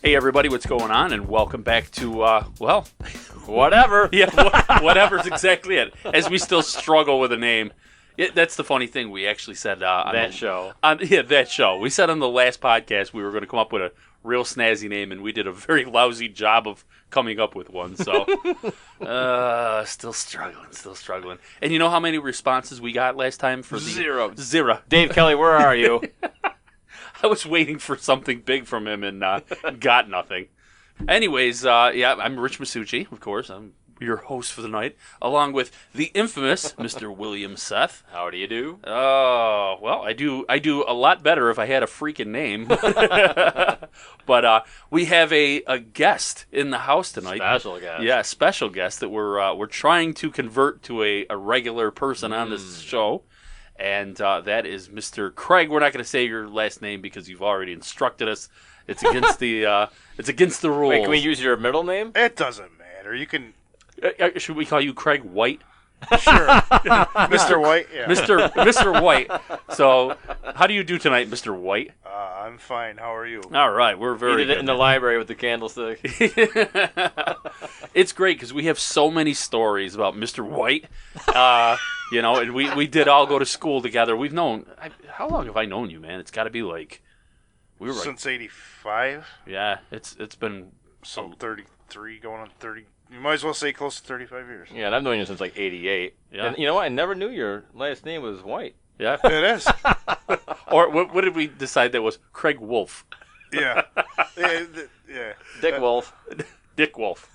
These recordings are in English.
Hey everybody, what's going on? And welcome back to, whatever. Yeah, whatever's exactly it. As we still struggle with a name. That's the funny thing. We actually said that show. That show. We said on the last podcast we were going to come up with a real snazzy name, and we did a very lousy job of coming up with one. So, still struggling. And you know how many responses we got last time for Zero. Dave Kelly, where are you? I was waiting for something big from him and got nothing. Anyways, I'm Rich Masucci, of course. I'm your host for the night, along with the infamous Mr. William Seth. How do you do? Oh, well, I do a lot better if I had a freaking name. But we have a guest in the house tonight. Special guest. Yeah, special guest that we're trying to convert to a regular person on this show. And that is Mr. Craig. We're not going to say your last name because you've already instructed us. It's against the rules. Wait, can we use your middle name? It doesn't matter. You can. Should we call you Craig White? Sure, Mr. White. Yeah. Mr. White. So, how do you do tonight, Mr. White? I'm fine. How are you? All right, we're very. He did it in the library with the candlestick. It's great because we have so many stories about Mr. White. And we did all go to school together. We've known. How long have I known you, man? It's got to be since '85. Yeah, it's been some 33 going on 30. You might as well say close to 35 years. Yeah, and I've known you since like '88. Yeah. And you know what? I never knew your last name was White. Yeah, it is. Or what did we decide that was? Craig Wolf. Yeah. Dick Wolf. Dick Wolf.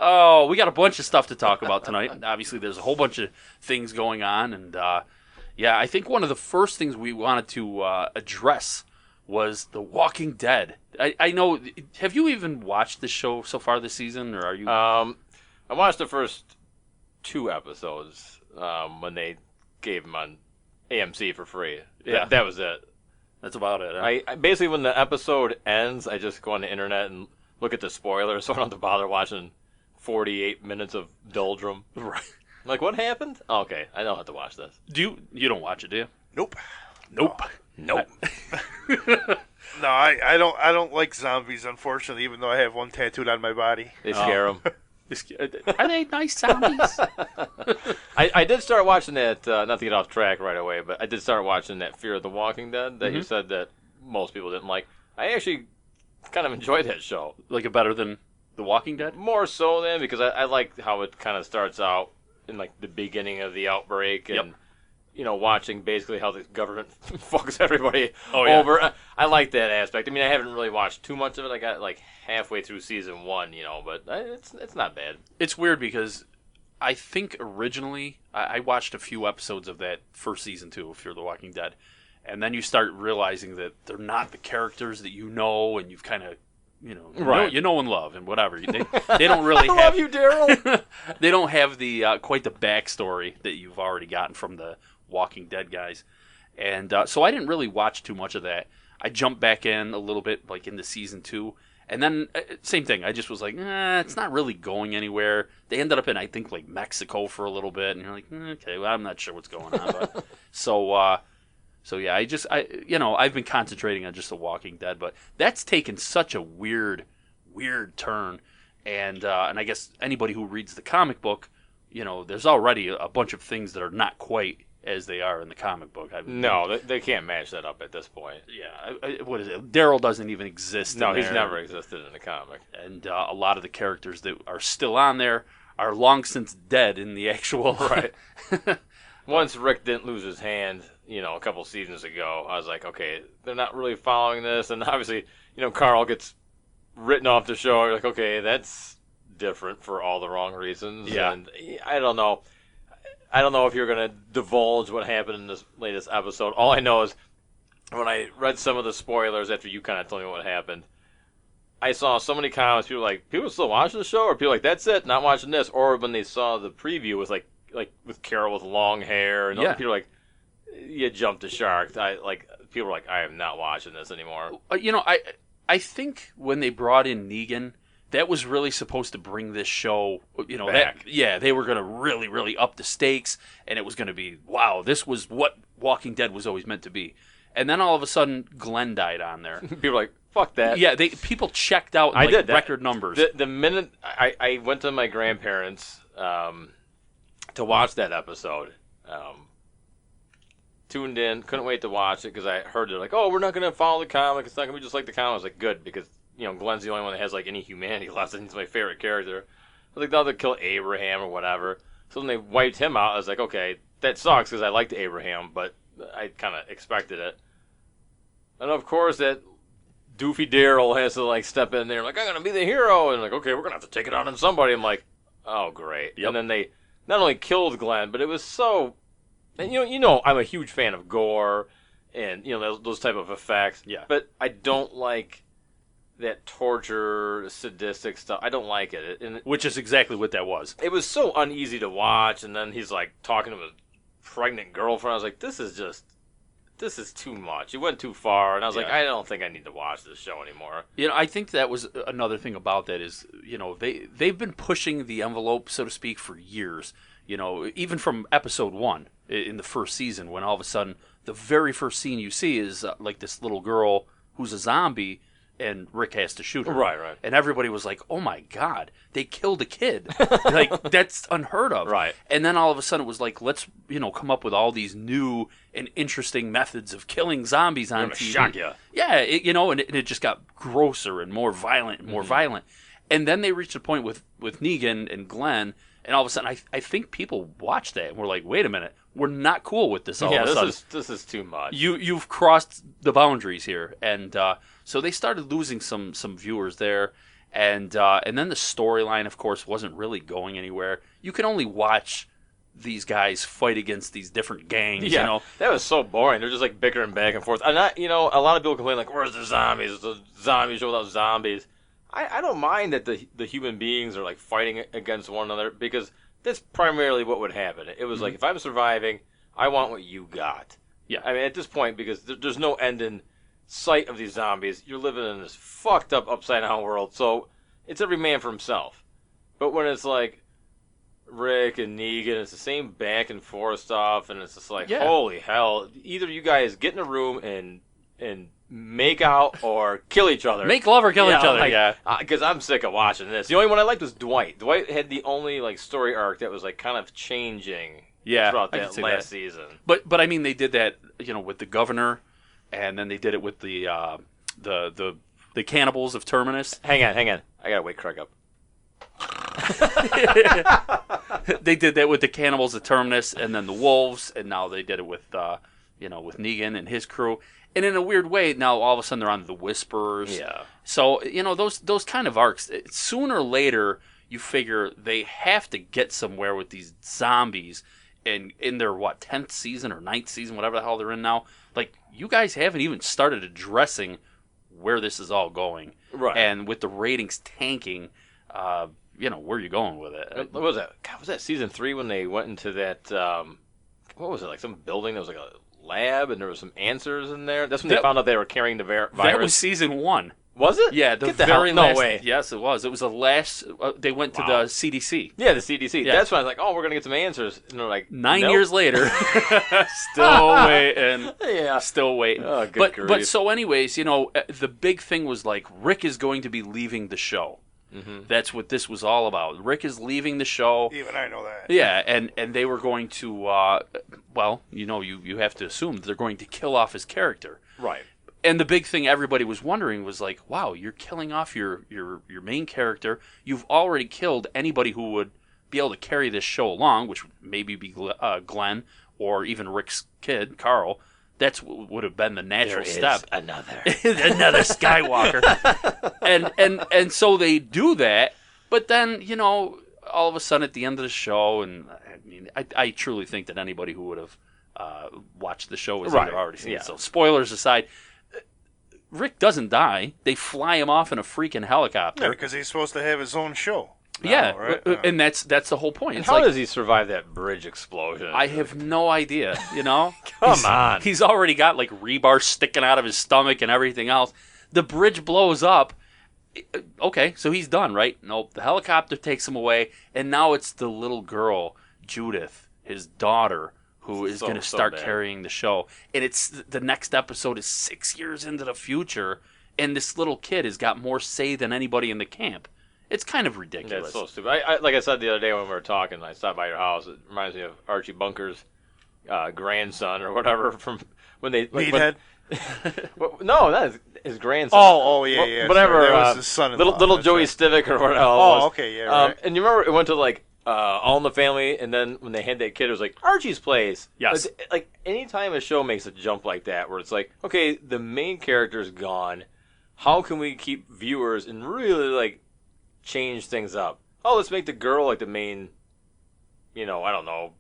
Oh, we got a bunch of stuff to talk about tonight. Obviously, there's a whole bunch of things going on, and I think one of the first things we wanted to address was The Walking Dead. I know. Have you even watched this show so far this season, or are you? I watched the first 2 episodes when they gave them on AMC for free. Yeah, that was it. That's about it. Huh? I basically, when the episode ends, I just go on the internet and look at the spoilers, so I don't have to bother watching 48 minutes of doldrum. Right. Like, what happened? Oh, okay, I don't have to watch this. You don't watch it, do you? Nope. No. No, I don't like zombies, unfortunately, even though I have one tattooed on my body. They scare them. Are they nice zombies? I did start watching that, not to get off track right away, but I did start watching that Fear of the Walking Dead that you said that most people didn't like. I actually kind of enjoyed that show. Like it better than The Walking Dead? More so than, because I like how it kind of starts out in like the beginning of the outbreak and watching basically how the government fucks everybody over. I like that aspect. I mean, I haven't really watched too much of it. I got like halfway through season 1, but it's not bad. It's weird because I think originally I watched a few episodes of that first season too, of Fear the Walking Dead, and then you start realizing that they're not the characters that you know, and you've kind of you know and love and whatever. They don't really have. I love you, Daryl. They don't have the quite the backstory that you've already gotten from the Walking Dead guys, and so I didn't really watch too much of that. I jumped back in a little bit, like into season 2, and then same thing. I just was like, it's not really going anywhere. They ended up in, I think, like Mexico for a little bit, and you're like, okay, well, I'm not sure what's going on. But, so yeah, I've been concentrating on just The Walking Dead, but that's taken such a weird turn, and I guess anybody who reads the comic book, there's already a bunch of things that are not quite as they are in the comic book. No, they can't match that up at this point. Yeah, what is it? Daryl doesn't even exist. No, in he's never existed in the comic. And a lot of the characters that are still on there are long since dead in the actual. Right. Once Rick didn't lose his hand, a couple seasons ago, I was like, okay, they're not really following this, and obviously, Carl gets written off the show. You're like, okay, that's different for all the wrong reasons. Yeah. And I don't know. I don't know if you're going to divulge what happened in this latest episode. All I know is when I read some of the spoilers after you kind of told me what happened, I saw so many comments. People still watching the show? Or people like, that's it, not watching this. Or when they saw the preview with like with Carol with long hair. And other people like, you jumped the shark. People were like, I am not watching this anymore. I think when they brought in Negan, that was really supposed to bring this show, back. They were going to really, really up the stakes, and it was going to be, wow, this was what Walking Dead was always meant to be. And then all of a sudden, Glenn died on there. People are like, fuck that. Yeah, people checked out I did that. record numbers. The minute I went to my grandparents to watch that episode, tuned in, couldn't wait to watch it because I heard they're like, oh, we're not going to follow the comic. It's not going to be just like the comic. I was like, good, because Glenn's the only one that has like any humanity left, and he's my favorite character. I was like, they'll kill Abraham or whatever. So when they wiped him out, I was like, okay, that sucks because I liked Abraham, but I kind of expected it. And of course, that doofy Daryl has to like step in there, like, I'm gonna be the hero, and like, okay, we're gonna have to take it out on somebody. I'm like, oh great. Yep. And then they not only killed Glenn, but it was so. And I'm a huge fan of gore, and those type of effects. Yeah. But I don't like that torture, sadistic stuff. I don't like it. Which is exactly what that was. It was so uneasy to watch, and then he's like talking to his pregnant girlfriend. I was like, this is too much. You went too far, and I was like, I don't think I need to watch this show anymore. I think that was another thing about that is, they've been pushing the envelope, so to speak, for years. Even from episode 1 in the first season, when all of a sudden the very first scene you see is like this little girl who's a zombie, and Rick has to shoot her. Right. And everybody was like, oh my God, they killed a kid. Like, that's unheard of. Right. And then all of a sudden it was like, let's, come up with all these new and interesting methods of killing zombies on TV. Shock you. Yeah, and it just got grosser and more violent and more violent. And then they reached a point with Negan and Glenn, and all of a sudden I think people watched that and were like, wait a minute, we're not cool with this all of a sudden. This is too much. You've crossed the boundaries here. And so they started losing some viewers there. And then the storyline, of course, wasn't really going anywhere. You can only watch these guys fight against these different gangs. Yeah, that was so boring. They're just like bickering back and forth. And a lot of people complain like, "Where's the zombies? It's a zombie show without zombies." I don't mind that the human beings are like fighting against one another, because that's primarily what would happen. It was like, if I'm surviving, I want what you got. Yeah. I mean, at this point, because there's no end in sight of these zombies, you're living in this fucked up upside down world. So it's every man for himself. But when it's like Rick and Negan, it's the same back and forth stuff, and it's just like, holy hell! Either you guys get in a room and make out or kill each other. Make love or kill each other. Because I'm sick of watching this. The only one I liked was Dwight. Dwight had the only like story arc that was like kind of changing. Throughout that last season. But I mean, they did that with the governor, and then they did it with the cannibals of Terminus. Hang on. I gotta wake Craig up. They did that with the cannibals of Terminus, and then the wolves, and now they did it with with Negan and his crew. And in a weird way, now all of a sudden they're on the Whisperers. Yeah. So those kind of arcs, sooner or later you figure they have to get somewhere with these zombies. And in their 10th season or 9th season, whatever the hell they're in now, like, you guys haven't even started addressing where this is all going. Right. And with the ratings tanking, where are you going with it? What was that? God, was that season 3 when they went into that? What was it, like some building that was like a lab and there was some answers in there? That's when they found out they were carrying the virus. That was season 1. Was it? Yeah, the very last. No way. Yes, it was. It was the last. They went to the CDC. Yeah, the CDC. Yeah. That's when I was like, oh, we're gonna get some answers. And they're like, 9 years later, still waiting. Yeah, still waiting. Oh, good grief. But so, anyways, the big thing was like Rick is going to be leaving the show. Mm-hmm. That's what this was all about. Rick is leaving the show. Even I know that. Yeah, and they were going to. You have to assume that they're going to kill off his character. Right. And the big thing everybody was wondering was like, wow, you're killing off your main character. You've already killed anybody who would be able to carry this show along, which would maybe be Glenn or even Rick's kid, Carl. That's what would have been the natural step. Another Skywalker. and so they do that, but then, all of a sudden at the end of the show, and I mean, I truly think that anybody who would have watched the show has either already seen it. So spoilers aside, Rick doesn't die. They fly him off in a freaking helicopter. Yeah, because he's supposed to have his own show. Yeah, right? And that's the whole point. And it's how does he survive that bridge explosion? I have no idea, Come on. He's already got like rebar sticking out of his stomach and everything else. The bridge blows up. Okay, so he's done, right? Nope. The helicopter takes him away, and now it's the little girl, Judith, his daughter, who is So- going to so start bad. carrying the show. And it's the next episode is 6 years into the future, and this little kid has got more say than anybody in the camp. It's kind of Yeah, ridiculous. it's so stupid. I like I said the other day when we were talking, I stopped by your house. It reminds me of Archie Bunker's grandson or whatever from when they Meathead. No, that is his grandson. Yeah, yeah. Whatever. Sorry, that was his son-in-law. Little That's Joey right. Stivic or whatever. Oh, okay, yeah, right. And you remember it went to like All in the Family, and then when they had that kid, it was like Archie's Place. Yes. Like anytime a show makes a jump like that, where it's like, okay, the main character's gone, how can we keep viewers and really like change things up? Oh, let's make the girl like the main, I don't know,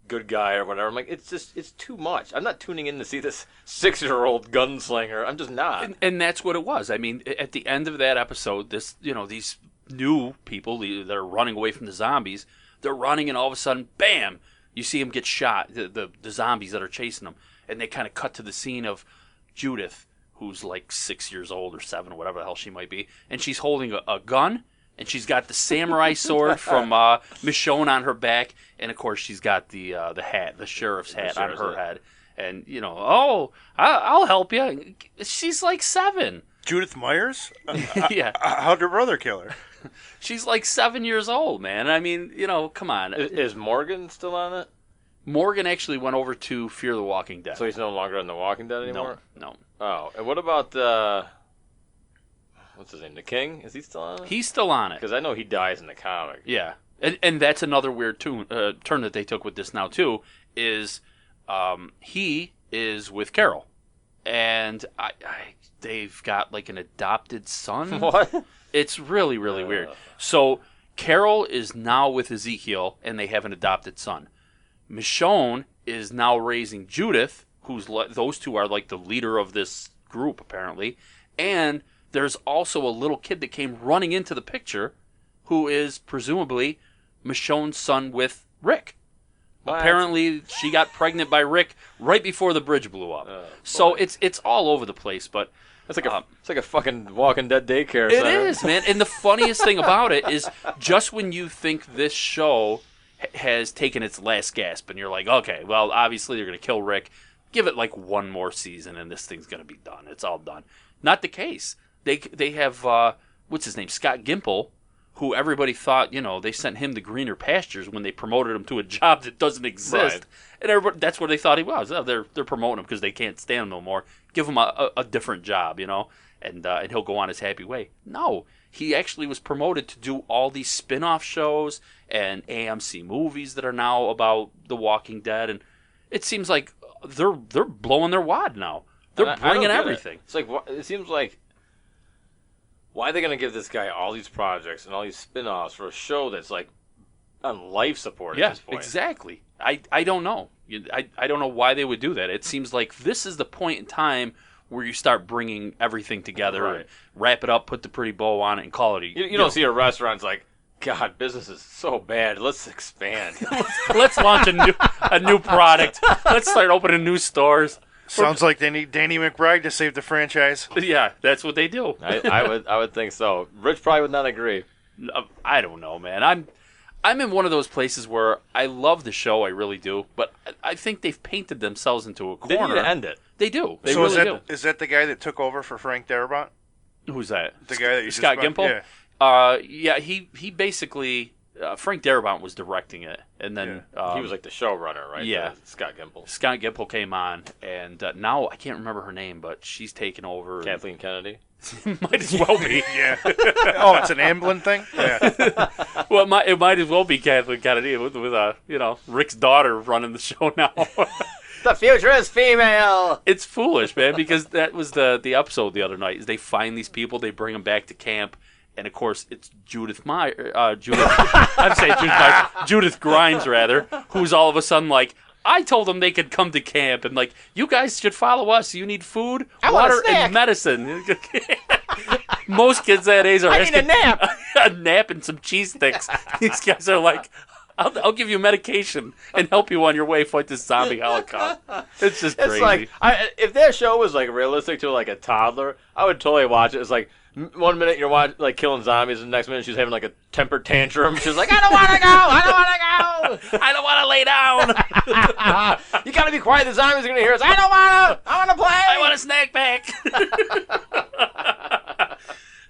good guy or whatever. I'm like, it's too much. I'm not tuning in to see this 6-year-old gunslinger. I'm just not. And that's what it was. I mean, at the end of that episode, these new people that are running away from the zombies, they're running, and all of a sudden, bam! You see them get shot. The zombies that are chasing them, and they kind of cut to the scene of Judith, who's like 6 years old or 7 or whatever the hell she might be, and she's holding a gun, and she's got the samurai sword from Michonne on her back, and of course she's got the hat, the sheriff's hat on her head. And I'll help you. She's like 7. Judith Myers? Yeah. How'd her brother kill her? She's like 7 years old, man. I mean, come on. Is Morgan still on it? Morgan actually went over to Fear the Walking Dead. So he's no longer in The Walking Dead anymore? No. Oh, and what about what's his name? The King? Is he still on it? He's still on it. Because I know he dies in the comic. Yeah. And that's another weird turn that they took with this now, too, is he is with Carol. And they've got like an adopted son. What? It's really, really weird. So Carol is now with Ezekiel, and they have an adopted son. Michonne is now raising Judith, those two are like the leader of this group, apparently. And there's also a little kid that came running into the picture who is presumably Michonne's son with Rick. What? Apparently, she got pregnant by Rick right before the bridge blew up. So it's all over the place, but It's like a fucking Walking Dead daycare it center. is, man. And the funniest thing about it is just when you think this show has taken its last gasp, and you're like, okay, well, obviously they're going to kill Rick. Give it like one more season, and this thing's going to be done. It's all done. Not the case. They have what's his name, Scott Gimple, who everybody thought, they sent him to greener pastures when they promoted him to a job that doesn't exist. Right. And everybody, that's what they thought he was. Oh, they're promoting him because they can't stand him no more. Give him a different job, and he'll go on his happy way. No, he actually was promoted to do all these spin-off shows and AMC movies that are now about The Walking Dead, and it seems like they're blowing their wad now. They're I don't bringing get everything. It's like it seems like, why are they going to give this guy all these projects and all these spin-offs for a show that's like on life support at Yeah, this point? exactly. I don't know. I don't know why they would do that. It seems like this is the point in time where you start bringing everything together Right. and wrap it up, put the pretty bow on it, and call it You don't see a restaurant's like, God, business is so bad. Let's expand. Let's launch a new product. Let's start opening new stores. Sounds like they need Danny McBride to save the franchise. Yeah, that's what they do. I would think so. Rich probably would not agree. I don't know, man. I'm in one of those places where I love the show, I really do, but I think they've painted themselves into a They corner. need to end it. They do. They So really do. is that the guy that took over for Frank Darabont? Who's that? The guy that you Scott just Gimple? Yeah. Yeah, he basically Frank Darabont was directing it, and then He was like the showrunner, right? yeah. Scott Gimple. Scott Gimple came on, and now I can't remember her name, but she's taken over. Kathleen Kennedy. Might as well be. Yeah. Oh, it's an Amblin thing? Yeah. Well, it might as well be Kathleen Kennedy with Rick's daughter running the show now. The future is female. It's foolish, man, because that was the episode the other night. Is they find these people, they bring them back to camp, and of course it's Judith Grimes rather, who's all of a sudden like, I told them they could come to camp, and like, you guys should follow us. You need food, water, and medicine. Most kids that age are asking a nap. a nap and some cheese sticks. These guys are like, I'll give you medication and help you on your way fight this zombie holocaust. It's just It's crazy. like if that show was like realistic to like a toddler, I would totally watch it. It's like 1 minute you're like killing zombies, and the next minute she's having like a temper tantrum. She's like, I don't want to go. I don't want to go. I don't want to lay down. You gotta be quiet. The zombies are gonna hear us. I don't want to. I want to play. I want a snack pack.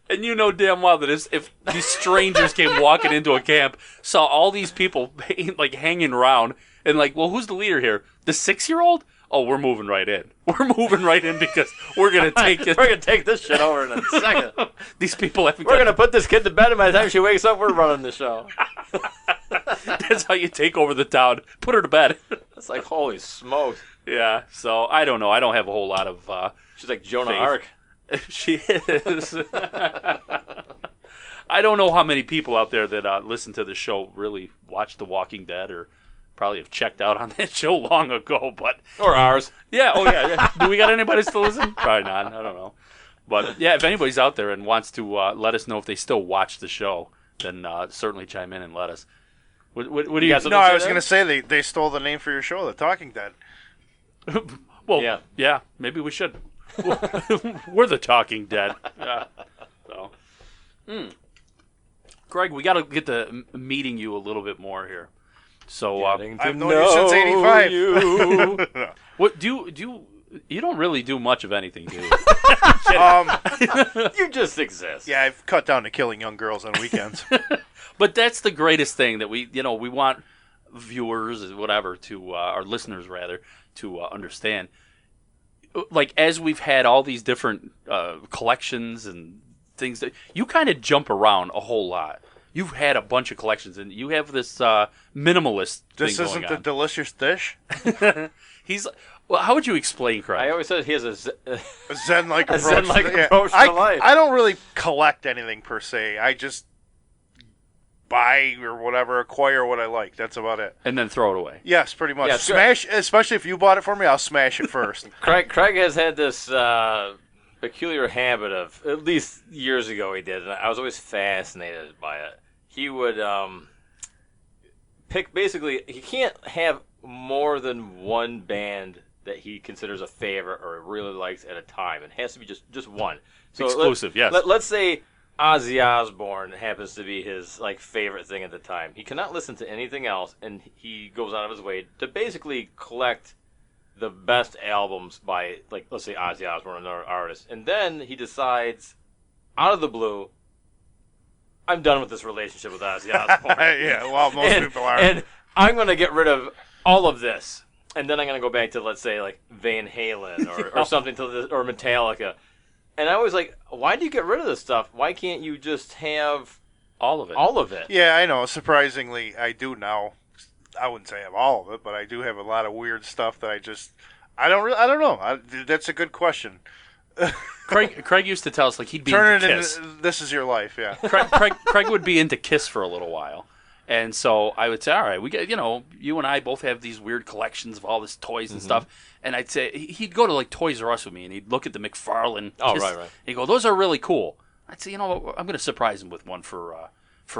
And you know damn well that if these strangers came walking into a camp, saw all these people like hanging around, and like, well, who's the leader here? The 6-year-old? Oh, we're moving right in. We're moving right in because we're gonna take it. We're gonna take this shit over in a second. These people haven't. We're gonna put this kid to bed, and by the time she wakes up, we're running the show. That's how you take over the town. Put her to bed. It's like, holy smokes. Yeah. So I don't know. I don't have a whole lot of. She's like Jonah faith. Ark. She is. I don't know how many people out there that listen to the show really watch The Walking Dead or probably have checked out on that show long ago. But Or ours. yeah, oh yeah. Do we got anybody still listen? Probably not. I don't know. But yeah, if anybody's out there and wants to let us know if they still watch the show, then certainly chime in and let us. What do you? No, I was going to say they stole the name for your show, The Talking Dead. Well, yeah, maybe we should. We're the Talking Dead. Yeah. So, Greg, we got to get to meeting you a little bit more here. So I've known you since '85. you. What do you don't really do much of anything, do you? You just exist. Yeah, I've cut down to killing young girls on weekends. But that's the greatest thing that we want viewers, whatever, to our listeners rather, to understand. Like, as we've had all these different collections and things that you kind of jump around a whole lot. You've had a bunch of collections, and you have this minimalist This thing isn't going the on. delicious dish? Well, how would you explain, Craig? I always said he has a Zen-like A approach. zen-like approach to life. I don't really collect anything per se. I just buy or whatever, acquire what I like. That's about it. And then throw it away. Yes, pretty much. Yeah, Smash, especially if you bought it for me, I'll smash it first. Craig has had this peculiar habit of, at least years ago he did, and I was always fascinated by it. He would pick, basically, he can't have more than one band that he considers a favorite or really likes at a time. It has to be just one. So Exclusive, yes. Let's say Ozzy Osbourne happens to be his favorite thing at the time. He cannot listen to anything else, and he goes out of his way to basically collect the best albums by, let's say Ozzy Osbourne, another artist. And then he decides, out of the blue, I'm done with this relationship with Ozzy Osbourne. Yeah, well, most people are. And I'm going to get rid of all of this. And then I'm going to go back to, let's say, Van Halen or something or Metallica. And I was like, why do you get rid of this stuff? Why can't you just have All of it. all of it? Yeah, I know. Surprisingly, I do now. I wouldn't say I have all of it, but I do have a lot of weird stuff that I don't know. That's a good question. Craig used to tell us he'd be Turn into it Kiss. into This Is Your Life, yeah. Craig would be into Kiss for a little while. And so I would say, all right, we get, you and I both have these weird collections of all this toys and stuff. And I'd say he'd go to Toys R Us with me, and he'd look at the McFarlane. Oh, Kiss, right. He'd go, those are really cool. I'd say, I'm going to surprise him with one for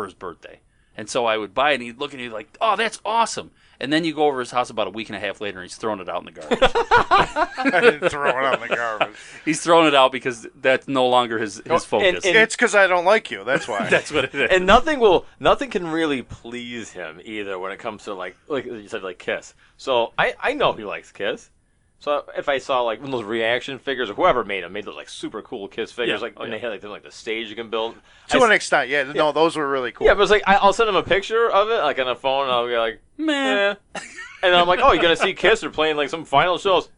his birthday. And so I would buy it, and he'd look at me like, oh, that's awesome. And then you go over his house about a week and a half later, and he's throwing it out in the garbage. I didn't throw it out in the garbage. He's throwing it out because that's no longer his focus. and- It's because I don't like you. That's why. That's what it is. And nothing can really please him either when it comes to like you said, Kiss. So I know he likes Kiss. So if I saw one of those reaction figures or whoever made those super cool Kiss figures, Yeah. and they had the stage you can build. To an extent, yeah. No, those were really cool. Yeah, but it's I'll send him a picture of it on a phone, and I'll be like, Meh. and then I'm like, oh, you're gonna see Kiss? They're playing some final shows.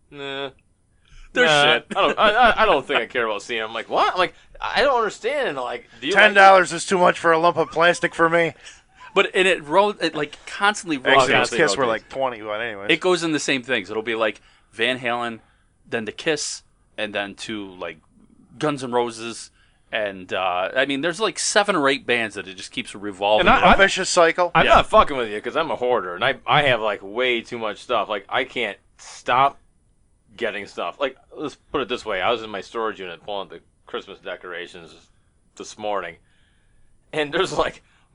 Nah. They're shit. I don't think I care about seeing them. I'm like, what? I'm like, I don't understand. And do you $10 is too much for a lump of plastic for me. But it constantly Actually, rotates. those Kiss were 20, but anyways. It goes in the same things. It'll be Van Halen, then to Kiss, and then to Guns N' Roses, and there's 7 or 8 bands that it just keeps revolving. And a vicious cycle. I'm not fucking with you because I'm a hoarder, and I have way too much stuff. I can't stop getting stuff. Let's put it this way: I was in my storage unit pulling out the Christmas decorations this morning, and there's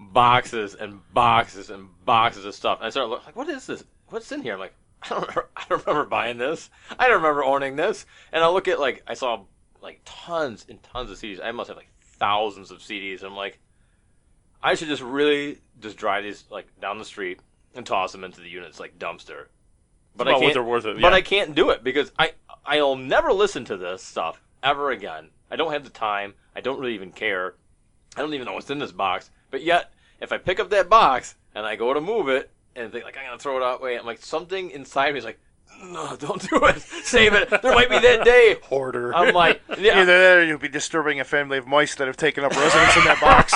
boxes and boxes and boxes of stuff. And I started looking like, what is this? What's in here? I'm like, I don't remember buying this. I don't remember owning this. And I look at I saw tons and tons of CDs. I must have thousands of CDs. I'm like, I should just drive these down the street and toss them into the unit's dumpster. But I can't. What they're worth it, yeah. But I can't do it because I'll never listen to this stuff ever again. I don't have the time. I don't really even care. I don't even know what's in this box. But yet, if I pick up that box and I go to move it and think I'm gonna throw it away, I'm like, something inside me is like, no, don't do it. Save it. There might be that day. Hoarder. I'm like, yeah. Either that or you'll be disturbing a family of mice that have taken up residence in that box.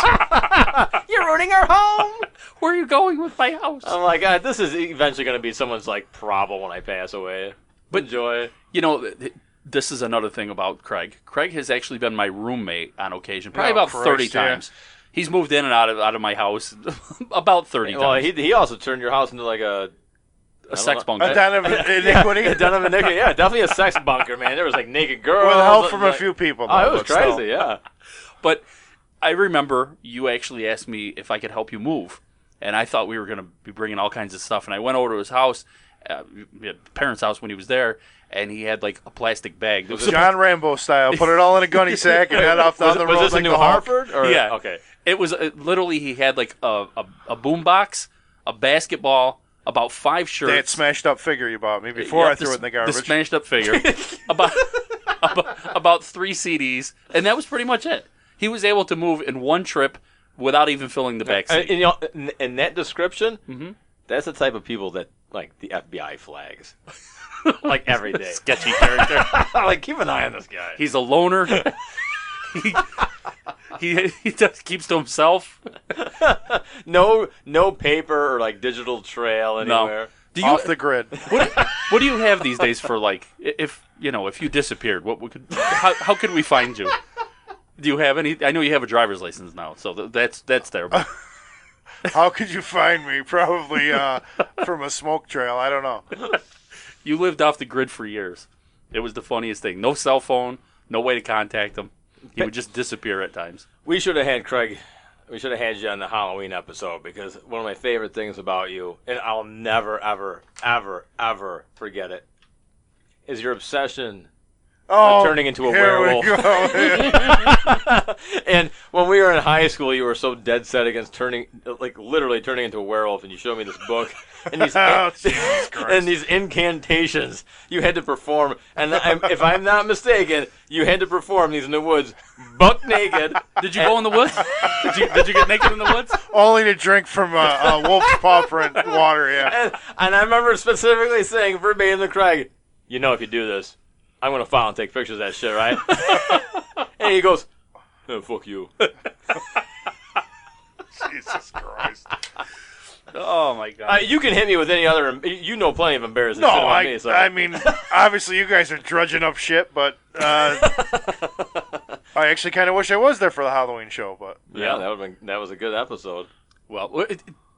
You're ruining our home. Where are you going with my house? I'm like, God, this is eventually going to be someone's problem when I pass away. But enjoy. This is another thing about Craig. Craig has actually been my roommate on occasion, probably about 30 times. He's moved in and out of my house about 30 times. Well, he also turned your house into a sex bunker. A den of iniquity? A den of iniquity, yeah. Definitely a sex bunker, man. There was naked girls. With help from a few people. It was crazy, yeah. But I remember you actually asked me if I could help you move. And I thought we were going to be bringing all kinds of stuff. And I went over to his house, parents' house when he was there, and he had a plastic bag. It was John Rambo style. Put it all in a gunny sack and head off down the road. Was this in New Hartford? Or? Yeah. Okay. It was literally, he had a boom box, a basketball, about 5 shirts. That smashed up figure you bought me before I threw it in the garbage. The smashed up figure. about 3 CDs, and that was pretty much it. He was able to move in one trip without even filling the back seat. In that description, that's the type of people that the FBI flags. Every day. Sketchy character. Keep an eye on this guy. He's a loner. He just keeps to himself. No paper or digital trail anywhere. No. Off the grid. What do you have these days for if you disappeared? How could we find you? Do you have any? I know you have a driver's license now, so that's there. But how could you find me? Probably from a smoke trail. I don't know. You lived off the grid for years. It was the funniest thing. No cell phone, no way to contact him. He would just disappear at times. We should have had Craig. We should have had you on the Halloween episode because one of my favorite things about you, and I'll never, ever, ever, ever forget it, is your obsession turning into a werewolf. And when we were in high school, you were so dead set against literally turning into a werewolf, and you showed me this book and these incantations you had to perform. And if I'm not mistaken, you had to perform these in the woods, buck naked. Did you go in the woods? Did you get naked in the woods? Only to drink from a wolf's paw print water. Yeah. And I remember specifically saying verbatim to Craig, if you do this, I'm going to file and take pictures of that shit, right? And he goes, oh, fuck you. Jesus Christ. Oh, my God. You can hit me with any other... You know plenty of embarrassing shit about me. So. I mean, obviously you guys are drudging up shit, but I actually kind of wish I was there for the Halloween show. But yeah, that was a good episode. Well,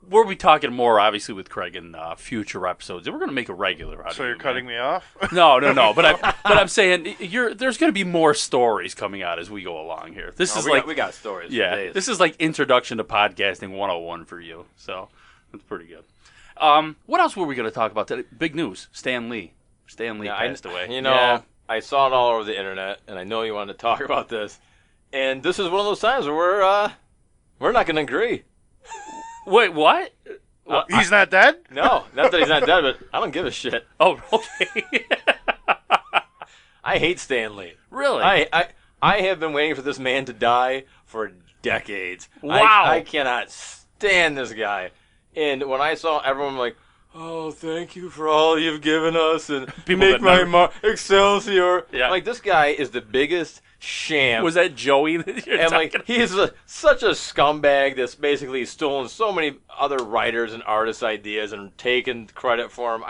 we'll be talking more, obviously, with Craig in future episodes. And we're going to make a regular out of it. So you're cutting me off? No. But I'm saying there's going to be more stories coming out as we go along here. We got stories. Yeah, for days. This is introduction to podcasting 101 for you. So that's pretty good. What else were we going to talk about today? Big news. Stan Lee. Passed away. I saw it all over the internet, and I know you wanted to talk about this. And this is one of those times where we're not going to agree. Wait, what? He's not dead? No, not that he's not dead, but I don't give a shit. Oh, okay. I hate Stan Lee. Really? I have been waiting for this man to die for decades. Wow. I cannot stand this guy. And when I saw everyone like, oh, thank you for all you've given us, and People make my mark, Excelsior. Yeah. This guy is the biggest sham. Was that Joey that you're talking about? He's such a scumbag that's basically stolen so many other writers and artists' ideas and taken credit for them.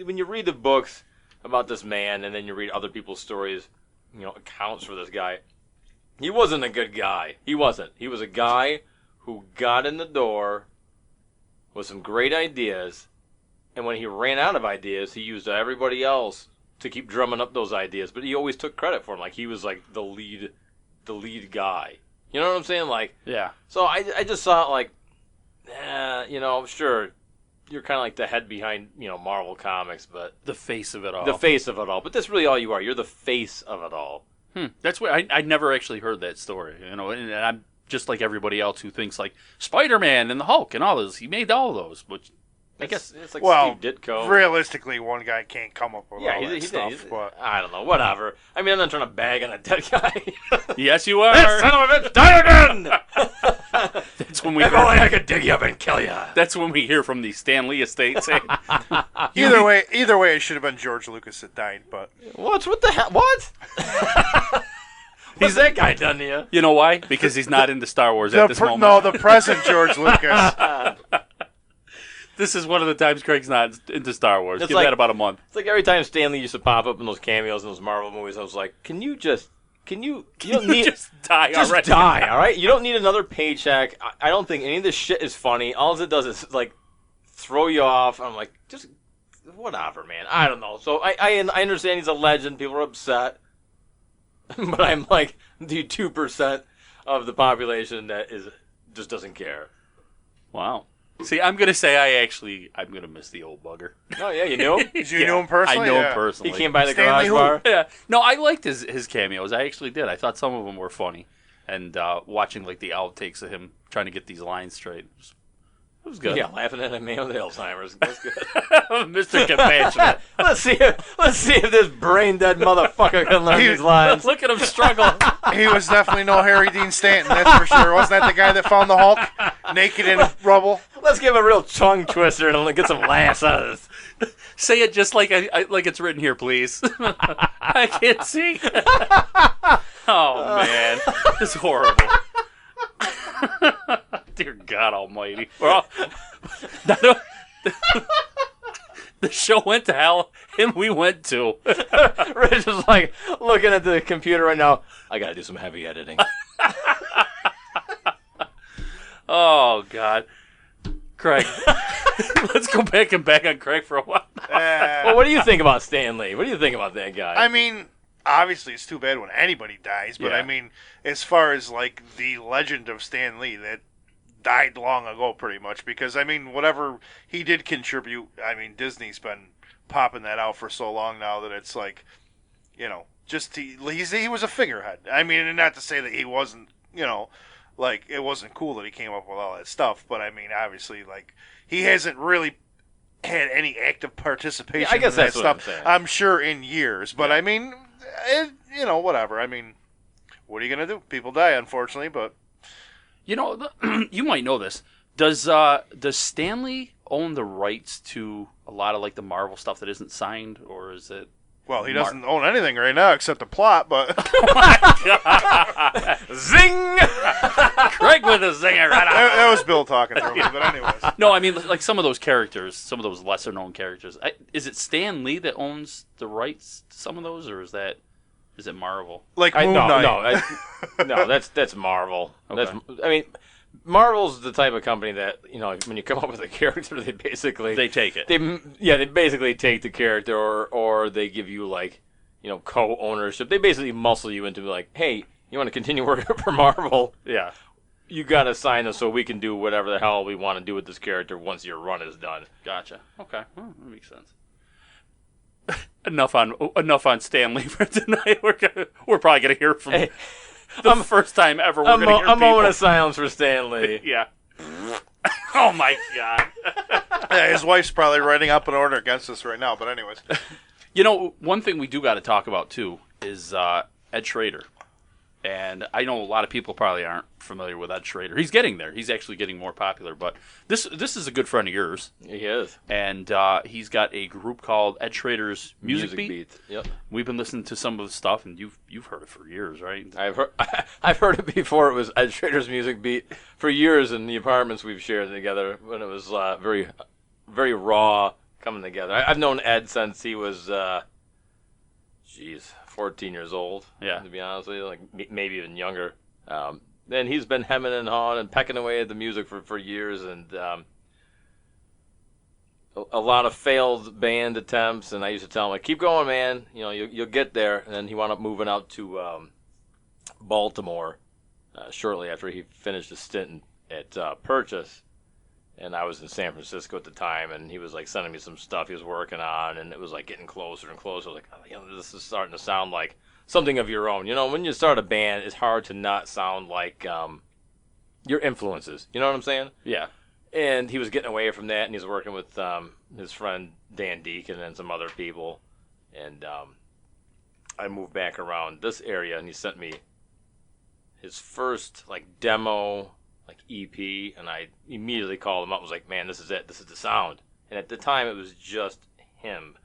When you read the books about this man and then you read other people's stories, accounts for this guy, he wasn't a good guy. He wasn't. He was a guy who got in the door with some great ideas, and when he ran out of ideas, he used everybody else to keep drumming up those ideas, but he always took credit for them. He was the lead guy. You know what I'm saying? Like, Yeah. so I just thought, like, sure, you're kind of like the head behind, Marvel Comics, but The face of it all. the face of it all. But that's really all you are. You're the face of it all. That's what I never actually heard that story. And I'm just like everybody else who thinks like Spider-Man and the Hulk and all those. He made all those, which I guess it's like Well, Steve Ditko. realistically, one guy can't come up with all that he stuff. did. But I don't know. Whatever. I mean, I'm not trying to bag on a dead guy. yes, you are. This son of a bitch, die again! That's when we. If only I could dig you up and kill you. That's when we hear from the Stan Lee estate saying, either way, it should have been George Lucas that died. But What the hell? What? What's that guy done to you? "You know why? Because he's not into Star Wars at this moment." the present George Lucas. This is one of the times Craig's not into Star Wars. It's Give like- that about a month. It's like every time Stanley used to pop up in those cameos in those Marvel movies, I was like, you don't need just die just already. die, all right? You don't need another paycheck. I don't think any of this shit is funny. All it does is like throw you off. I'm like, just whatever, man. I don't know. So I understand he's a legend. People are upset, but I'm like the 2% of the population that just doesn't care. Wow. See, I'm gonna say I'm gonna miss the old bugger. Oh yeah, you knew him. Did you know him personally? I know Yeah. him personally. He came by the Stanley garage bar. Yeah. No, I liked his cameos. I actually did. I thought some of them were funny, and watching like the outtakes of him trying to get these lines straight, it was good. Yeah, laughing at me with Alzheimer's. That's good. Mr. Compassionate. Let's see if this brain dead motherfucker can learn these lines. Look at him struggle. He was definitely no Harry Dean Stanton, that's for sure. Wasn't that the guy that found the Hulk naked in rubble? Let's give a real tongue twister and get some laughs out of this. Say it just like like it's written here, please. I can't see. Oh man, it's horrible. Dear God Almighty. The show went to hell, and we went too. Rich is like looking at the computer right now. I gotta do some heavy editing. Oh God, Craig. Let's go back on Craig for a while. Well, what do you think about Stan Lee? What do you think about that guy? I mean, obviously it's too bad when anybody dies, but Yeah. I mean, as far as like the legend of Stan Lee, that died long ago pretty much, because I mean, whatever he did contribute, I mean, Disney's been popping that out for so long now that it's like, just he was a figurehead. I mean, and not to say that he wasn't, like it wasn't cool that he came up with all that stuff, but I mean, obviously, like he hasn't really had any active participation I guess in that that's what stuff. I'm saying. I'm sure in years, but I mean, whatever. I mean, what are you gonna do? People die, unfortunately, but You might know this. Does Stanley own the rights to a lot of like the Marvel stuff that isn't signed, or is it? well, he doesn't own anything right now except the plot. But Zing! Craig with a zinger right out. that was Bill talking through me. But anyways, No, I mean like some of those characters, some of those lesser known characters. Is it Stan Lee that owns the rights to some of those, or is it Marvel? like Moon Knight. No, that's Marvel. Okay. I mean, Marvel's the type of company that when you come up with a character, they basically They take it. they basically take the character or they give you like co-ownership. They basically muscle you into like, hey, you want to continue working for Marvel? Yeah. You got to sign us so we can do whatever the hell we want to do with this character once your run is done. Gotcha. Okay. Well, that makes sense. Enough on Stanley for tonight. We're probably gonna hear from the first time ever. We're gonna hear a moment people. of silence for Stan Lee. Yeah. Oh my God. Yeah, his wife's probably writing up an order against us right now. But anyways, One thing we do got to talk about too is Ed Schrader. And I know a lot of people probably aren't familiar with Ed Schrader. He's getting there. He's actually getting more popular. But this is a good friend of yours. He is. And he's got a group called Ed Schrader's Music Beat. Yep. We've been listening to some of the stuff, and you've heard it for years, right? I've heard it before. It was Ed Schrader's Music Beat for years in the apartments we've shared together when it was very, very raw coming together. I've known Ed since he was, 14 years old. Yeah. To be honest with you, like maybe even younger. And he's been hemming and hawing and pecking away at the music for years, and a lot of failed band attempts. And I used to tell him, like, keep going, man. You'll get there. And then he wound up moving out to Baltimore shortly after he finished his stint at Purchase. And I was in San Francisco at the time, and he was like sending me some stuff he was working on, and it was like getting closer and closer. I was like, oh, you know, this is starting to sound like something of your own. You know, when you start a band, it's hard to not sound like your influences. You know what I'm saying? Yeah. And he was getting away from that, and he was working with his friend Dan Deacon and some other people. And I moved back around this area, and he sent me his first like demo, like EP, and I immediately called him up. I was like, man, this is it. This is the sound. And at the time, it was just him,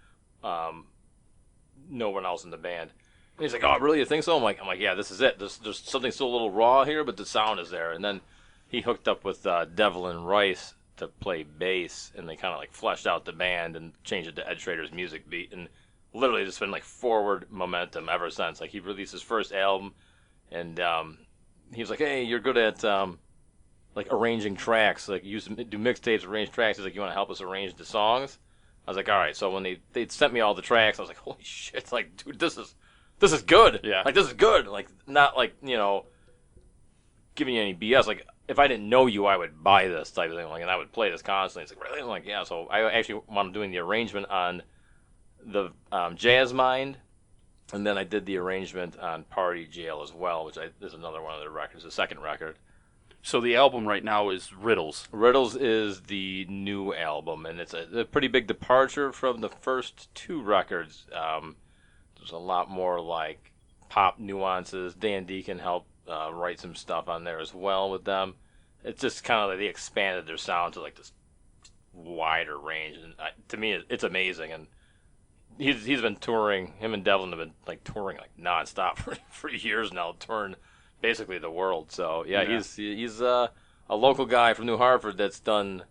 no one else in the band. And he's like, oh, really? You think so? I'm like, yeah, this is it. There's something still a little raw here, but the sound is there. And then he hooked up with Devlin Rice to play bass, and they kind of like fleshed out the band and changed it to Ed Schrader's music beat. And literally just been like forward momentum ever since. Like he released his first album, and he was like, hey, you're good at like arranging tracks, like you do mixtapes, arrange tracks. He's like, you want to help us arrange the songs? I was like, all right. So when they sent me all the tracks, I was like, holy shit, like, dude, this is good. Yeah. Like, this is good. Like, not like, you know, giving you any BS. Like, if I didn't know you, I would buy this type of thing. Like, and I would play this constantly. It's like, really? I'm like, yeah. So I actually wound up doing the arrangement on the Jazz Mind, and then I did the arrangement on Party Jail as well, which is another one of their records, the second record. So the album right now is Riddles. Riddles is the new album, and it's a pretty big departure from the first two records. There's a lot more like pop nuances. Dan Deacon helped write some stuff on there as well with them. It's just kind of like they expanded their sound to like this wider range, and to me, it's amazing. And he's been touring. Him and Devlin have been like touring like nonstop for years now, touring basically the world. So yeah. He's a local guy from New Hartford that's done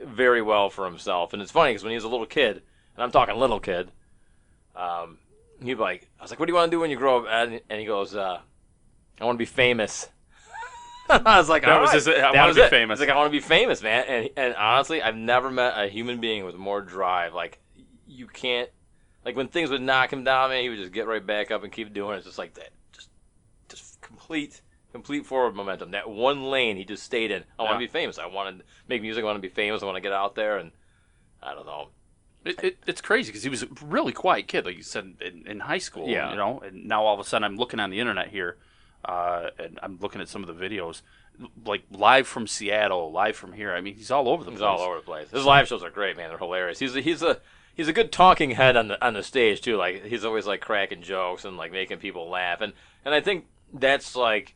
very well for himself. And it's funny because when he was a little kid, and I'm talking little kid, he'd be like, I was like, what do you want to do when you grow up? And he goes, I want to be famous. I was like, that was his, I want to be famous. He's like, I want to be famous, man. And honestly, I've never met a human being with more drive. Like, you can't, like when things would knock him down, man, he would just get right back up and keep doing it. It's just like that. Just complete forward momentum. That one lane he just stayed in. I want to be famous. I want to make music. I want to be famous. I want to get out there. And I don't know. It's crazy because he was a really quiet kid, like you said, in high school. Yeah. You know, and now all of a sudden I'm looking on the internet here, and I'm looking at some of the videos, like live from Seattle, live from here. I mean, he's all over the place. He's all over the place. His live shows are great, man. They're hilarious. He's a good talking head on the stage too. Like he's always like cracking jokes and like making people laugh. And I think that's like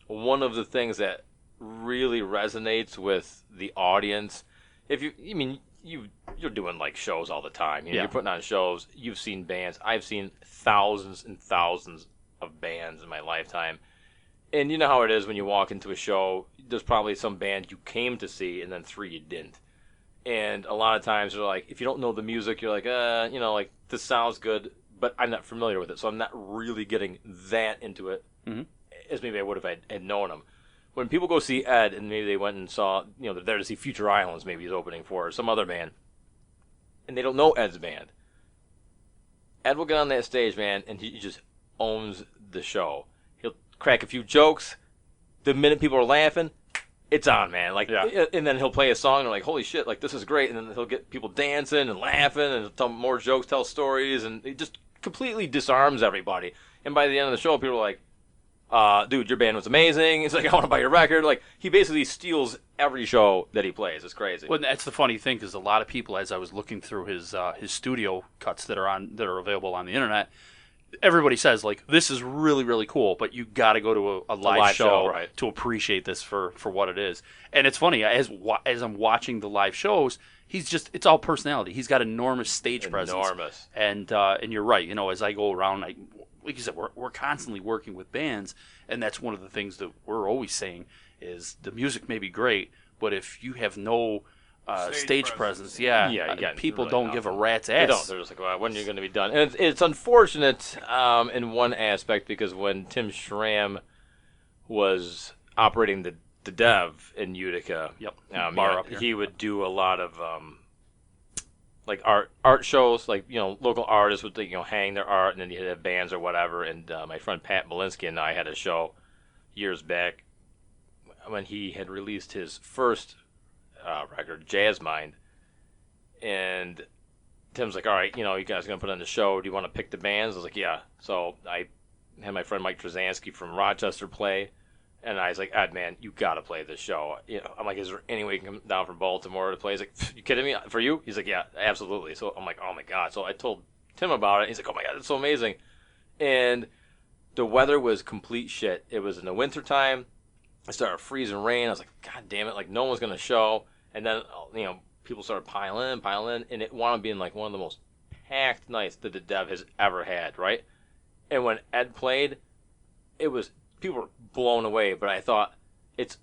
one of the things that really resonates with the audience. You're doing like shows all the time. You're putting on shows. You've seen bands. I've seen thousands and thousands of bands in my lifetime. And you know how it is when you walk into a show, there's probably some band you came to see and then 3 you didn't. And a lot of times they're like, if you don't know the music, you're like, like this sounds good, but I'm not familiar with it. So I'm not really getting that into it as maybe I would if I had known them. When people go see Ed and maybe they went and saw, they're there to see Future Islands, maybe he's opening for, or some other band, and they don't know Ed's band. Ed will get on that stage, man, and he just owns the show. He'll crack a few jokes. The minute people are laughing, it's on, man. Like, and then he'll play a song, and they're like, holy shit, like, this is great. And then he'll get people dancing and laughing and tell more jokes, tell stories, and he just completely disarms everybody. And by the end of the show, people are like, dude, your band was amazing. It's like, I want to buy your record. Like, he basically steals every show that he plays. It's crazy. Well, that's the funny thing, because a lot of people, as I was looking through his studio cuts that are available on the internet, everybody says, like, this is really, really cool, but you got to go to a live show right, to appreciate this for what it is. And it's funny, as I'm watching the live shows, it's all personality. He's got enormous stage presence. Enormous. And you're right. As I go around, like you said, we're constantly working with bands, and that's one of the things that we're always saying is the music may be great, but if you have no stage presence, people really don't give a rat's ass. They don't. They're just like, well, when are you going to be done? And it's unfortunate in one aspect, because when Tim Schramm was operating the Dev in Utica, bar up here, he would do a lot of like art shows, like local artists would hang their art, and then you'd have bands or whatever. And my friend Pat Malinsky and I had a show years back when he had released his first record, Jazz Mind, and Tim's like, all right, you guys are going to put on the show. Do you want to pick the bands? I was like, yeah. So I had my friend Mike Trzanski from Rochester play, and I was like, man, you got to play this show. I'm like, is there any way you can come down from Baltimore to play? He's like, you kidding me? For you? He's like, yeah, absolutely. So I'm like, oh, my God. So I told Tim about it. He's like, oh, my God, it's so amazing. And the weather was complete shit. It was in the wintertime. It started freezing rain. I was like, God damn it, like no one's going to show. And then, people started piling in, and it wound up being like one of the most packed nights that the Dev has ever had, right? And when Ed played, people were blown away, but I thought it's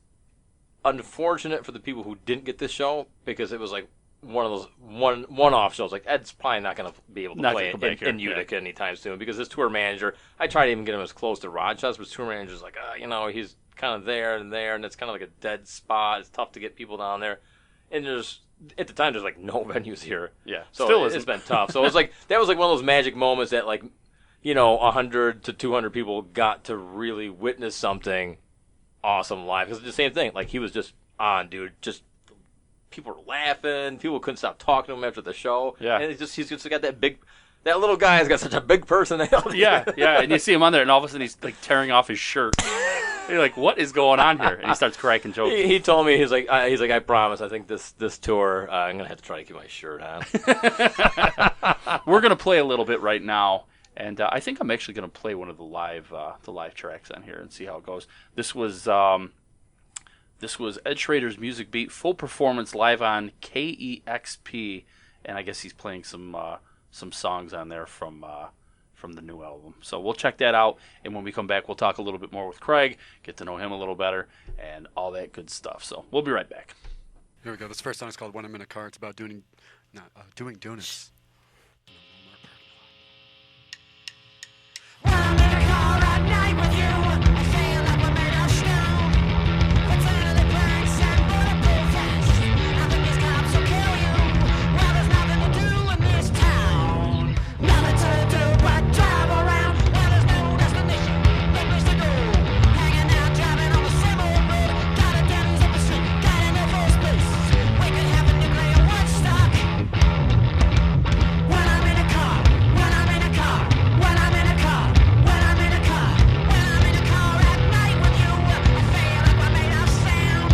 unfortunate for the people who didn't get this show because it was like one of those one-off shows. Like Ed's probably not going to be able to play it in Utica anytime soon because his tour manager, I tried to even get him as close to Rochester, but his tour manager's like, he's kind of there, and it's kind of like a dead spot. It's tough to get people down there. And at the time, there's like no venues here. Yeah, so it's been tough. So it was like that was like one of those magic moments that 100 to 200 people got to really witness something awesome live. Because it's the same thing. Like he was just on, dude. Just people were laughing. People couldn't stop talking to him after the show. Yeah, and he's just got that little guy has got such a big personality. Yeah. And you see him on there, and all of a sudden he's like tearing off his shirt. You're like, what is going on here? And he starts cracking jokes. He told me, he's like, I promise, I think this tour, I'm going to have to try to keep my shirt on. We're going to play a little bit right now, and I think I'm actually going to play one of the live tracks on here and see how it goes. This was Ed Schrader's Music Beat, full performance live on KEXP, and I guess he's playing some songs on there from the new album. So we'll check that out, and when we come back, we'll talk a little bit more with Craig, get to know him a little better, and all that good stuff. So we'll be right back. Here we go. This first song is called When I'm in a Car. It's about doing donuts. When I'm in a car at night with you, I feel like we're made of stone. Eternally blanks and bulletproof vests. I think these cops will kill you. Well, there's nothing to do in this town. Nothing to do but drive around. Well, there's no destination, no place to go. Hanging out, driving on the same old road. Got a Denny's up the street, got an Air Force Base. We could have a nuclear Woodstock. When I'm in a car, when I'm in a car, when I'm in a car, when I'm in a car, when I'm in a car at night with you, I feel like we're made of sound.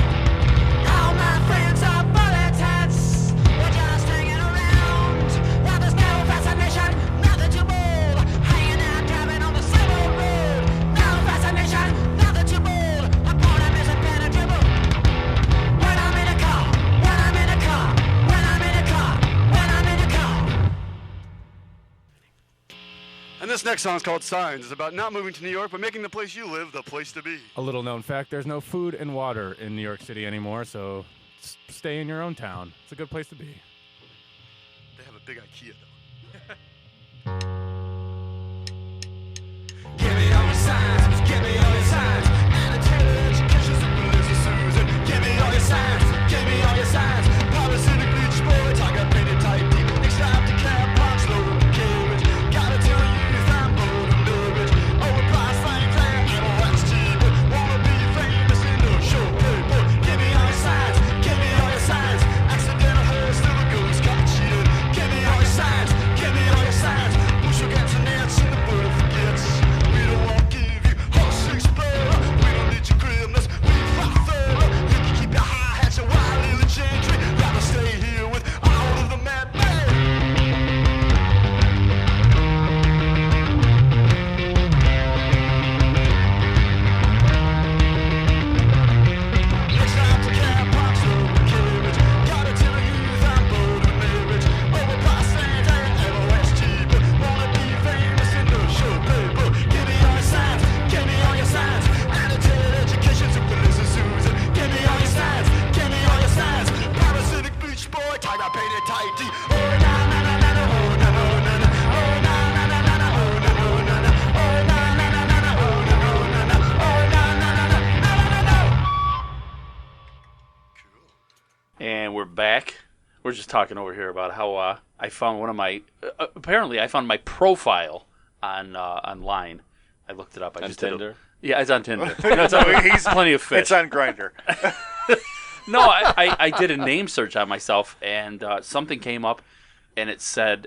All my friends are bullet heads. We're just hanging around. Well, there's no fascination, nothing to bold. Hanging out, driving on the same old road. No fascination, nothing to bold. A boredom is impenetrable. When I'm in a car, when I'm in a car, when I'm in a car, when I'm in a car. And this next song is called Signs. It's about not moving to New York, but making the place you live the place to be. A little known fact, there's no food and water in New York City anymore, so stay in your own town. It's a good place to be. They have a big IKEA, though. Give me all your signs, give me all your signs. Attitude, education, supervision, Susan. Give me all your signs, give me all your signs. Paris in the beach boy, tiger painted tight deep. Next time to cab, park, slow carriage. Gotta tell you, I'm bold and nervous. Overpriced, fine, fair, and what's cheap. Wanna be famous in the show, hey, boy. Give me all your signs, give me all your signs. Accidental hurt, still a ghost, got cheated. Give me all your signs, give me all your signs. Push against the nets and the bird forgets. We don't want to give you horse explorer. We don't need your grimness, we fight further. You can keep your high hats and wild little gentry. Rather stay here with all of the madmen. Next time to cab, park, slow carriage. Gotta tell the youth I'm bold and marriage. Overpriced Santa and West cheap. Wanna be famous in the show, baby. Give me all your signs, give me all your signs. Attitude, education, supervision, Susan. Give me all your signs, give me all your signs. Parasitic beach boy, tiger painted tight deep. Oh na na na na na, oh na na na na, oh na na na na na, oh na na na na, oh na na na na na, oh na na na na, oh na na na na, no no no no. And we're back. We're just talking over here about how I found one of my apparently I found my profile on online. I looked it up. I On just Tinder? Yeah, it's on Tinder. That's on, He's plenty of fish. It's on Grindr. No, I did a name search on myself, and something came up, and it said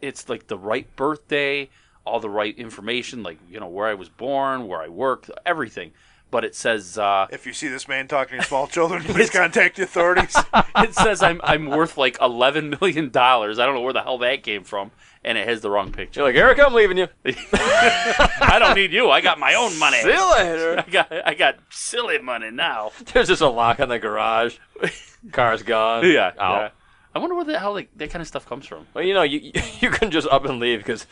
it's like the right birthday, all the right information, like where I was born, where I worked, everything. But it says If you see this man talking to small children, please contact the authorities. it says I'm worth like $11 million. I don't know where the hell that came from, and it has the wrong picture. You're like, Eric, I'm leaving you. I don't need you. I got my own money. See you later. I got silly money now. There's just a lock on the garage. Car's gone. Yeah. Out. I wonder where the hell that kind of stuff comes from. Well, you can just up and leave because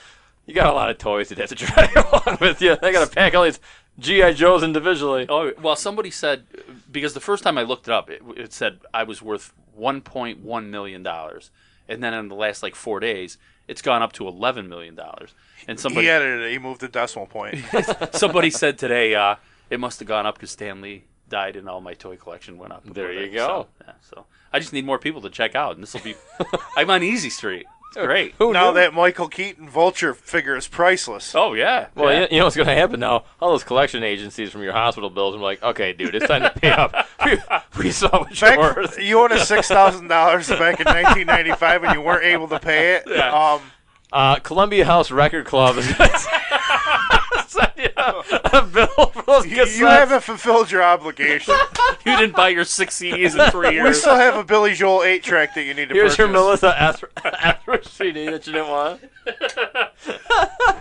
you got a lot of toys that have to drag along with you. They got to pack all these G.I. Joes individually. Oh, well, somebody said, because the first time I looked it up, it said I was worth $1.1 million. And then in the last, 4 days, it's gone up to $11 million. And somebody He edited it. He moved the decimal point. somebody said today it must have gone up because Stan Lee died and all my toy collection went up. There you go. So I just need more people to check out, and this will be... I'm on Easy Street. It's great. Who Now knew? that Michael Keaton Vulture figure is priceless. Oh, yeah. Well, yeah. you know what's going to happen now? All those collection agencies from your hospital bills are like, okay, dude, it's time to pay up. We saw what you're worth. You owed us $6,000 back in 1995 and you weren't able to pay it. Yeah. Columbia House Record Club is going to send you a bill for those cassettes. You haven't fulfilled your obligation. You didn't buy your 6 CDs in 3 We years. still have a Billy Joel 8-track that you need to Here's purchase. your Melissa Etheridge CD that you didn't want.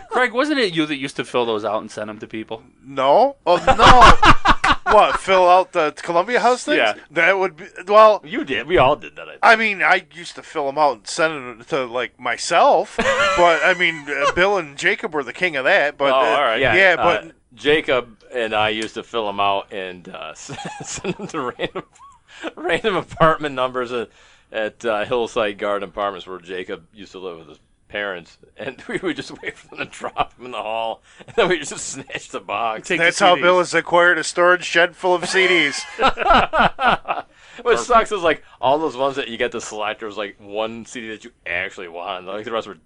Craig, wasn't it you that used to fill those out and send them to people? No? Oh, no. What, fill out the Columbia House things? Yeah. That would be, well, You did. We all did that, I think. I mean, I used to fill them out and send them to, myself. But, I mean, Bill and Jacob were the king of that. But, Oh, all right. Yeah, but... Jacob and I used to fill them out and send them to random apartment numbers at Hillside Garden Apartments where Jacob used to live with his parents, and we would just wait for them to drop them in the hall, and then we just snatch the box. That's how Bill has acquired a storage shed full of CDs. What sucks is all those ones that you get to select, there was one CD that you actually wanted. The rest were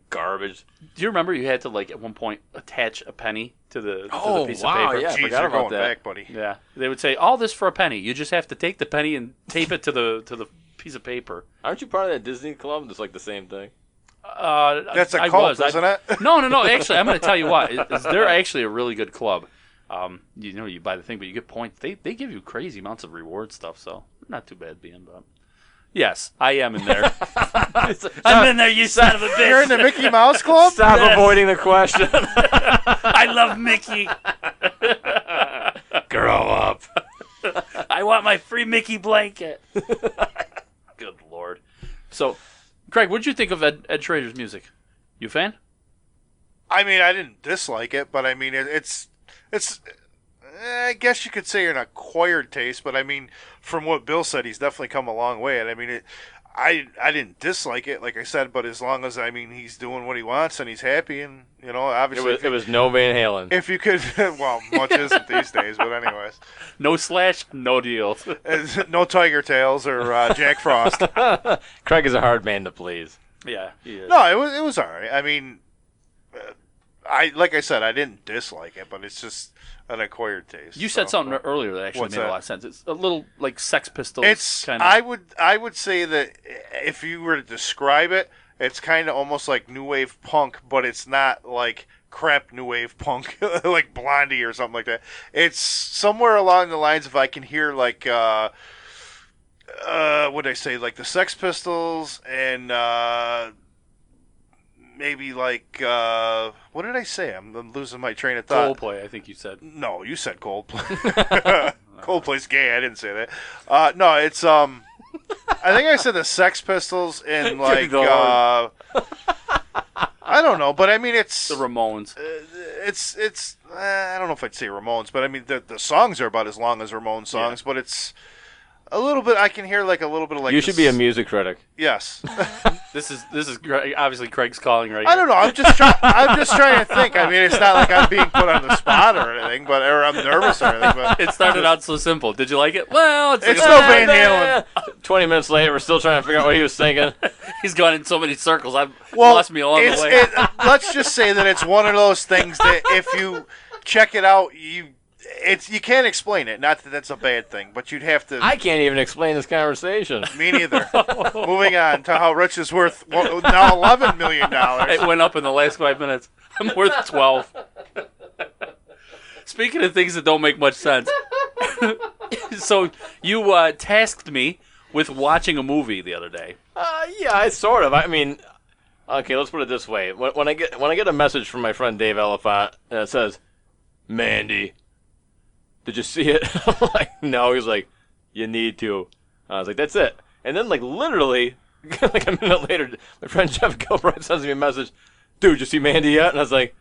garbage. Do you remember you had to at one point attach a penny to the piece of paper? Yeah, I Jeez, forgot you're about going that. back, buddy. Yeah. They would say all this for a penny. You just have to take the penny and tape it to the piece of paper. Aren't you part of that Disney club? That's the same thing. That's a I cult, was. isn't it? No. Actually, I'm going to tell you what. They're actually a really good club. You buy the thing, but you get points. They give you crazy amounts of reward stuff, so not too bad being. But yes, I am in there. I'm in there, you son of a bitch. You're in the Mickey Mouse Club? Stop avoiding the question. I love Mickey. Grow up. I want my free Mickey blanket. Good Lord. So, Craig, what did you think of Ed Schrader's music? You a fan? I mean, I didn't dislike it, but I mean, it's. I guess you could say an acquired taste, but I mean, from what Bill said, he's definitely come a long way. And I mean, I didn't dislike it, like I said, but as long as he's doing what he wants and he's happy, and obviously, It was no Van Halen. if you could, well, much isn't these days, but anyways, No Slash, no deals. no Tiger Tails or Jack Frost. Craig is a hard man to please. Yeah, he is. No, it was all right. I mean, like I said, I didn't dislike it, but it's just an acquired taste. You said something earlier that actually What's made a that? lot of sense. It's a little like Sex Pistols. It's kind of. I would say that if you were to describe it, it's kind of almost like new wave punk, but it's not like crap new wave punk like Blondie or something like that. It's somewhere along the lines of I can hear what did I say, like the Sex Pistols and maybe what did I say? I'm losing my train of thought. Coldplay, I think you said. No, you said Coldplay. Coldplay's gay. I didn't say that. No, it's I think I said the Sex Pistols and I don't know, but I mean it's The Ramones. it's I don't know if I'd say Ramones, but I mean the songs are about as long as Ramones songs, but it's a little bit. I can hear a little bit of You should be a music critic. Yes. This is obviously Craig's calling right I don't know. I'm just trying to think. I mean, it's not like I'm being put on the spot or anything, or I'm nervous or anything. But It started out so simple. Did you like it? Well, it's It's like no Van Halen. 20 minutes later, we're still trying to figure out what he was thinking. he's gone in so many circles. I've well, lost me along the way. let's just say that it's one of those things that if you check it out. You can't explain it. Not that that's a bad thing, but you'd have to. I can't even explain this conversation. Me neither. Moving on to how Rich is worth now $11 million. It went up in the last 5 minutes. I'm worth 12. Speaking of things that don't make much sense, so you tasked me with watching a movie the other day. Yeah, I sort of. I mean, okay, let's put it this way. When I get a message from my friend Dave Elephant and it says, "Mandy, did you see it?" I'm like, "No." He's like, "You need to." I was like, "That's it." And then, like, literally, like a minute later, my friend Jeff Gilbride sends me a message, "Dude, did you see Mandy yet?" And I was like,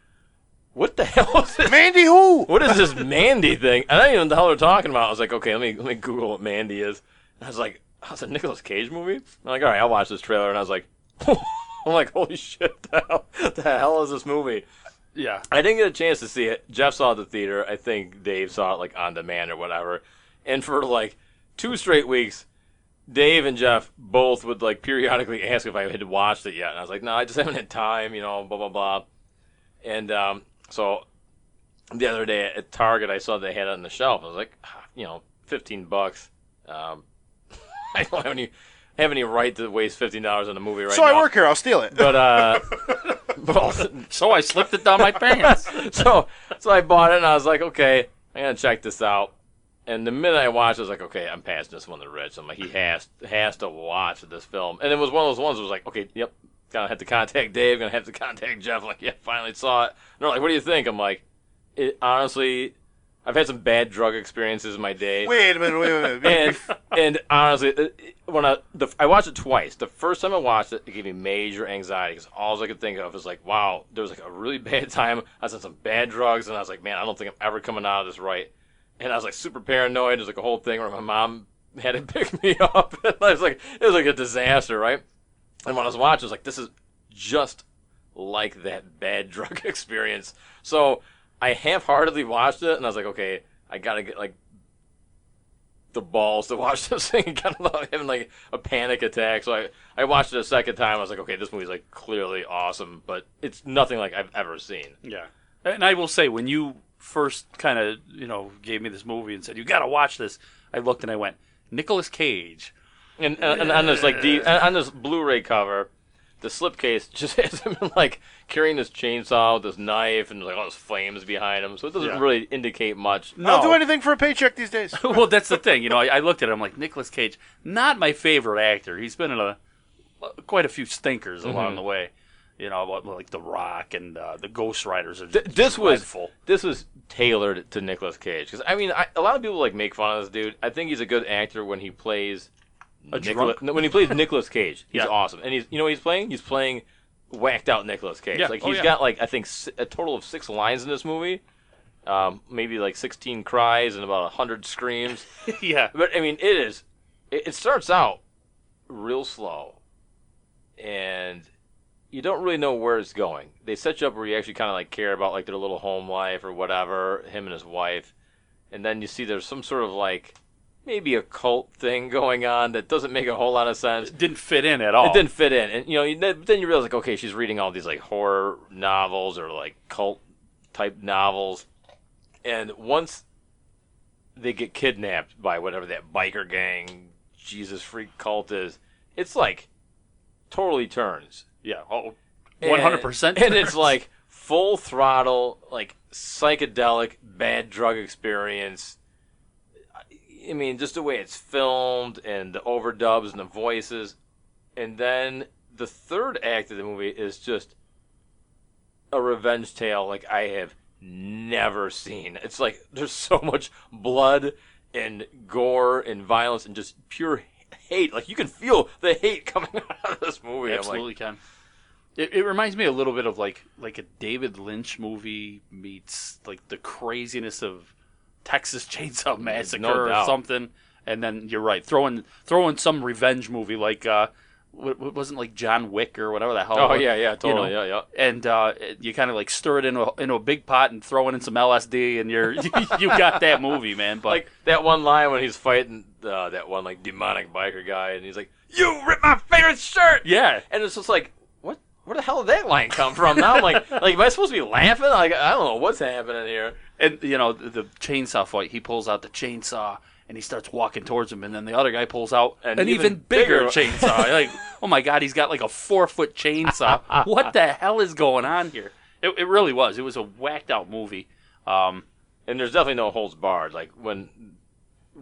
"What the hell is this? Mandy who? What is this Mandy thing?" And I didn't even know the hell they're talking about. I was like, "Okay, let me Google what Mandy is." And I was like, "Oh, it's a Nicolas Cage movie?" I'm like, "All right, I'll watch this trailer." And I was like, I'm like, "Holy shit, the hell is this movie?" Yeah. I didn't get a chance to see it. Jeff saw it at the theater. I think Dave saw it like on demand or whatever. And for like 2 straight weeks, Dave and Jeff both would like periodically ask if I had watched it yet. And I was like, "No, I just haven't had time, blah, blah, blah." And so the other day at Target, I saw they had it on the shelf. I was like, $15. I don't have any right to waste $15 on a movie right So now. I work here. I'll steal it. But So I slipped it down my pants. so I bought it and I was like, okay, I'm gonna check this out. And the minute I watched it, I was like, okay, I'm passing this one to Rich. I'm like, he has to watch this film. And it was one of those ones that was like, okay, yep, gonna have to contact Dave, gonna have to contact Jeff. I'm like, yeah, finally saw it. And they're like, what do you think? I'm like, honestly, I've had some bad drug experiences in my day. Wait a minute. And honestly, when I watched it twice. The first time I watched it, it gave me major anxiety because all I could think of was like, wow, there was like a really bad time. I was on some bad drugs, and I was like, man, I don't think I'm ever coming out of this right. And I was like super paranoid. There's like a whole thing where my mom had to pick me up. And it was like a disaster, right? And when I was watching, I was like, this is just like that bad drug experience. So I half-heartedly watched it, and I was like, okay, I gotta get like the balls to watch this thing, kind of like having like a panic attack. So I watched it a second time. I was like, okay, this movie's like clearly awesome, but it's nothing like I've ever seen. Yeah. And I will say, when you first kind of, gave me this movie and said, you got to watch this, I looked and I went, Nicolas Cage. And on this on this Blu-ray cover, the slipcase just has him like carrying this chainsaw with this knife and like all those flames behind him. So it doesn't really indicate much. I'll do anything for a paycheck these days. Well, that's the thing. I looked at him like, Nicolas Cage, not my favorite actor. He's been in quite a few stinkers along the way. Like The Rock and the Ghost Riders are dreadful. This was tailored to Nicolas Cage. Because, I mean, a lot of people like make fun of this dude. I think he's a good actor when he plays when he plays Nicolas Cage. He's awesome. And he's playing? He's playing whacked out Nicolas Cage. Yeah. Like he's got like I think a total of 6 lines in this movie. Maybe like 16 cries and about 100 screams. Yeah. But I mean, it starts out real slow. And you don't really know where it's going. They set you up where you actually kind of like care about like their little home life or whatever, him and his wife. And then you see there's some sort of like maybe a cult thing going on that doesn't make a whole lot of sense. It didn't fit in at all. It didn't fit in. And then you realize like, okay, she's reading all these like horror novels or like cult type novels. And once they get kidnapped by whatever that biker gang Jesus freak cult is, it's like totally turns. Yeah, 100%. And it's like full throttle, like psychedelic, bad drug experience. I mean, just the way it's filmed and the overdubs and the voices. And then the third act of the movie is just a revenge tale like I have never seen. It's like there's so much blood and gore and violence and just pure hate. Like you can feel the hate coming out of this movie. Absolutely can. It reminds me a little bit of like a David Lynch movie meets like the craziness of Texas Chainsaw Massacre or something. And then you're right, throw in some revenge movie like wasn't like John Wick or whatever the hell. Oh yeah, totally, yeah. And you kind of like stir it into a big pot and throw in some LSD, and you got that movie, man. But like that one line when he's fighting that one like demonic biker guy, and he's like, "You ripped my favorite shirt!" Yeah, and it's just like, what where the hell did that line come from? Now I'm like, am I supposed to be laughing? Like, I don't know what's happening here. And, the chainsaw fight, he pulls out the chainsaw, and he starts walking towards him, and then the other guy pulls out an even bigger chainsaw. You're like, oh my God, he's got like a 4-foot chainsaw. What the hell is going on here? It really was. It was a whacked out movie. And there's definitely no holds barred. Like, when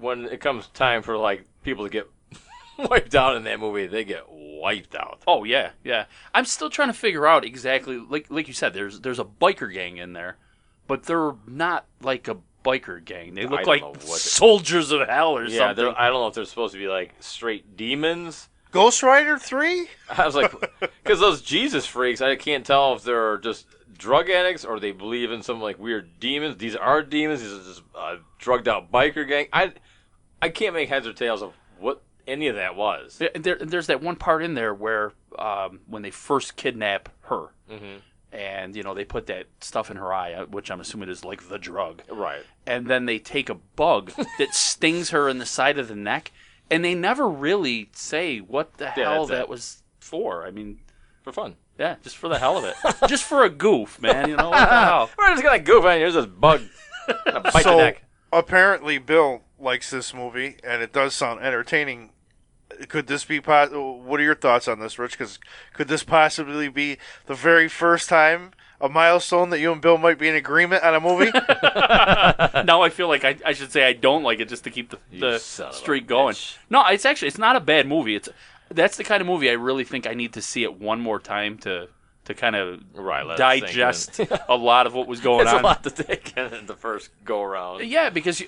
it comes time for, like, people to get wiped out in that movie, they get wiped out. Oh, yeah, yeah. I'm still trying to figure out exactly, like you said, there's a biker gang in there, but they're not like a biker gang. They look like soldiers of hell or something. I don't know if they're supposed to be like straight demons. Ghost Rider 3? I was like, because those Jesus freaks, I can't tell if they're just drug addicts or they believe in some like weird demons. These are demons. These are just drugged out biker gang. I can't make heads or tails of what any of that was. There's that one part in there where when they first kidnap her. Mm-hmm. And, they put that stuff in her eye, which I'm assuming is like the drug. Right. And then they take a bug that stings her in the side of the neck, and they never really say what the hell that was for. I mean, for fun. Yeah, just for the hell of it. Just for a goof, man. What the hell? We're just going to goof on. Here's this bug. Bite the neck. Apparently Bill likes this movie, and it does sound entertaining. Could this be what are your thoughts on this, Rich? Because could this possibly be the very first time, a milestone, that you and Bill might be in agreement on a movie? Now I feel like I should say I don't like it just to keep the streak going. No, it's not a bad movie. That's the kind of movie I really think I need to see it one more time to kind of digest a lot of what was going on. It's a lot to take in the first go around. Yeah, because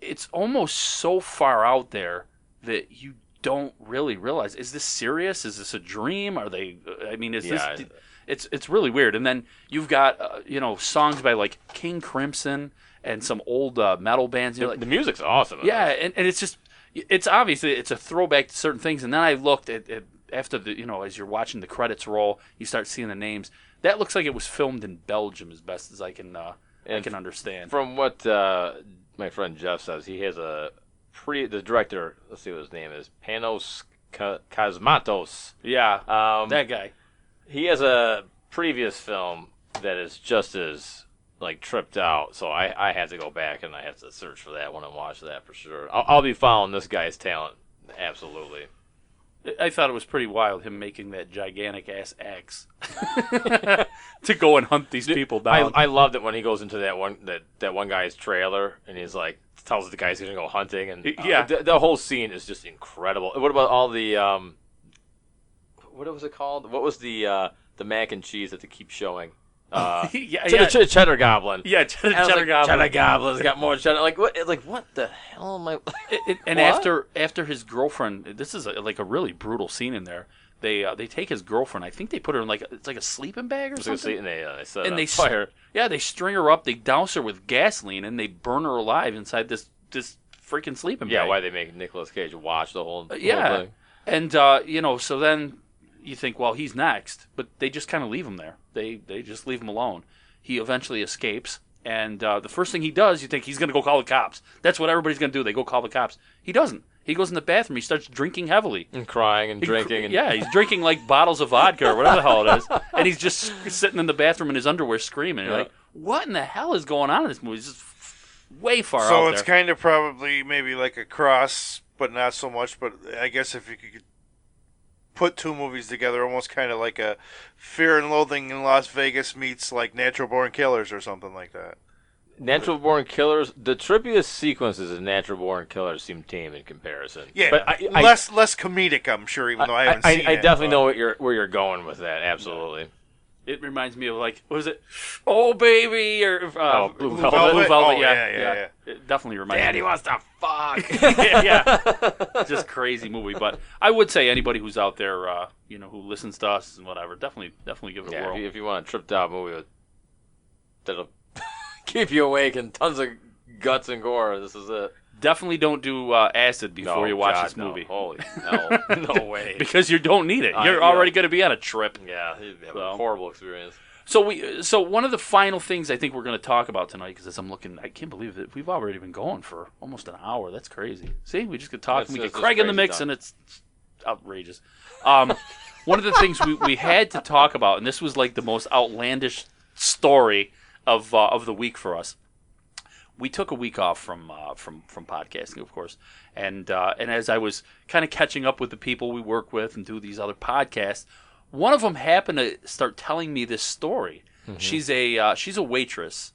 it's almost so far out there that you don't really realize, is this serious? Is this a dream? Are they? I mean, is this? It's really weird. And then you've got songs by like King Crimson and some old metal bands. The music's awesome. Yeah, and it's just it's obviously it's a throwback to certain things. And then I looked at after the as you're watching the credits roll, you start seeing the names. That looks like it was filmed in Belgium, as best as I can understand. From what my friend Jeff says, he has the director, let's see what his name is, Panos Cosmatos. Yeah, that guy. He has a previous film that is just as like tripped out, so I have to go back and I have to search for that one and watch that for sure. I'll be following this guy's talent, absolutely. I thought it was pretty wild, him making that gigantic-ass axe to go and hunt these people down. I loved it when he goes into that one guy's trailer, and he's like, tells the guys he's going to go hunting, and the whole scene is just incredible. What about all the, what was it called? What was the mac and cheese that they keep showing? The Cheddar Goblin. Yeah, Cheddar Goblin. Cheddar Goblin's got more cheddar. Like what the hell am I? And after his girlfriend, this is like a really brutal scene in there. They take his girlfriend. I think they put her in it's like a sleeping bag or something. And they set her on fire. Yeah, they string her up. They douse her with gasoline and they burn her alive inside this freaking sleeping bag. Yeah, why they make Nicolas Cage watch the whole yeah, thing. And so then you think, well, he's next, but they just kind of leave him there. They just leave him alone. He eventually escapes, and the first thing he does, you think he's going to go call the cops. That's what everybody's going to do. They go call the cops. He doesn't. He goes in the bathroom. He starts drinking heavily. And crying and drinking. He's drinking like bottles of vodka or whatever the hell it is. And he's just sitting in the bathroom in his underwear screaming. You're like, what in the hell is going on in this movie? It's just way far out there. So it's kind of probably maybe like a cross, but not so much. But I guess if you could put two movies together, almost kind of like a Fear and Loathing in Las Vegas meets like Natural Born Killers or something like that. Natural Born Killers, the trippiest sequences of Natural Born Killers seem tame in comparison. Yeah, but less comedic, I'm sure, even though I haven't seen it. I definitely know where you're going with that, absolutely. It reminds me of like, what is it? Oh, baby, or Blue Velvet. Velvet. Blue Velvet, Oh, yeah. It definitely reminds me. Daddy wants to fuck. yeah. Just crazy movie. But I would say anybody who's out there, who listens to us and whatever, definitely give it a whirl. If you want a tripped out movie that'll keep you awake and tons of guts and gore, this is it. Definitely don't do acid before you watch this movie. No. Holy hell. No way. Because you don't need it. You're already going to be on a trip. Yeah, you'd have a horrible experience. So one of the final things I think we're going to talk about tonight, because as I'm looking, I can't believe it. We've already been going for almost an hour. That's crazy. See, we just could talk and we get Craig in the mix, and it's outrageous. one of the things we had to talk about, and this was like the most outlandish story of the week for us. We took a week off from podcasting, of course, and as I was kind of catching up with the people we work with and do these other podcasts, one of them happened to start telling me this story. Mm-hmm. She's a waitress,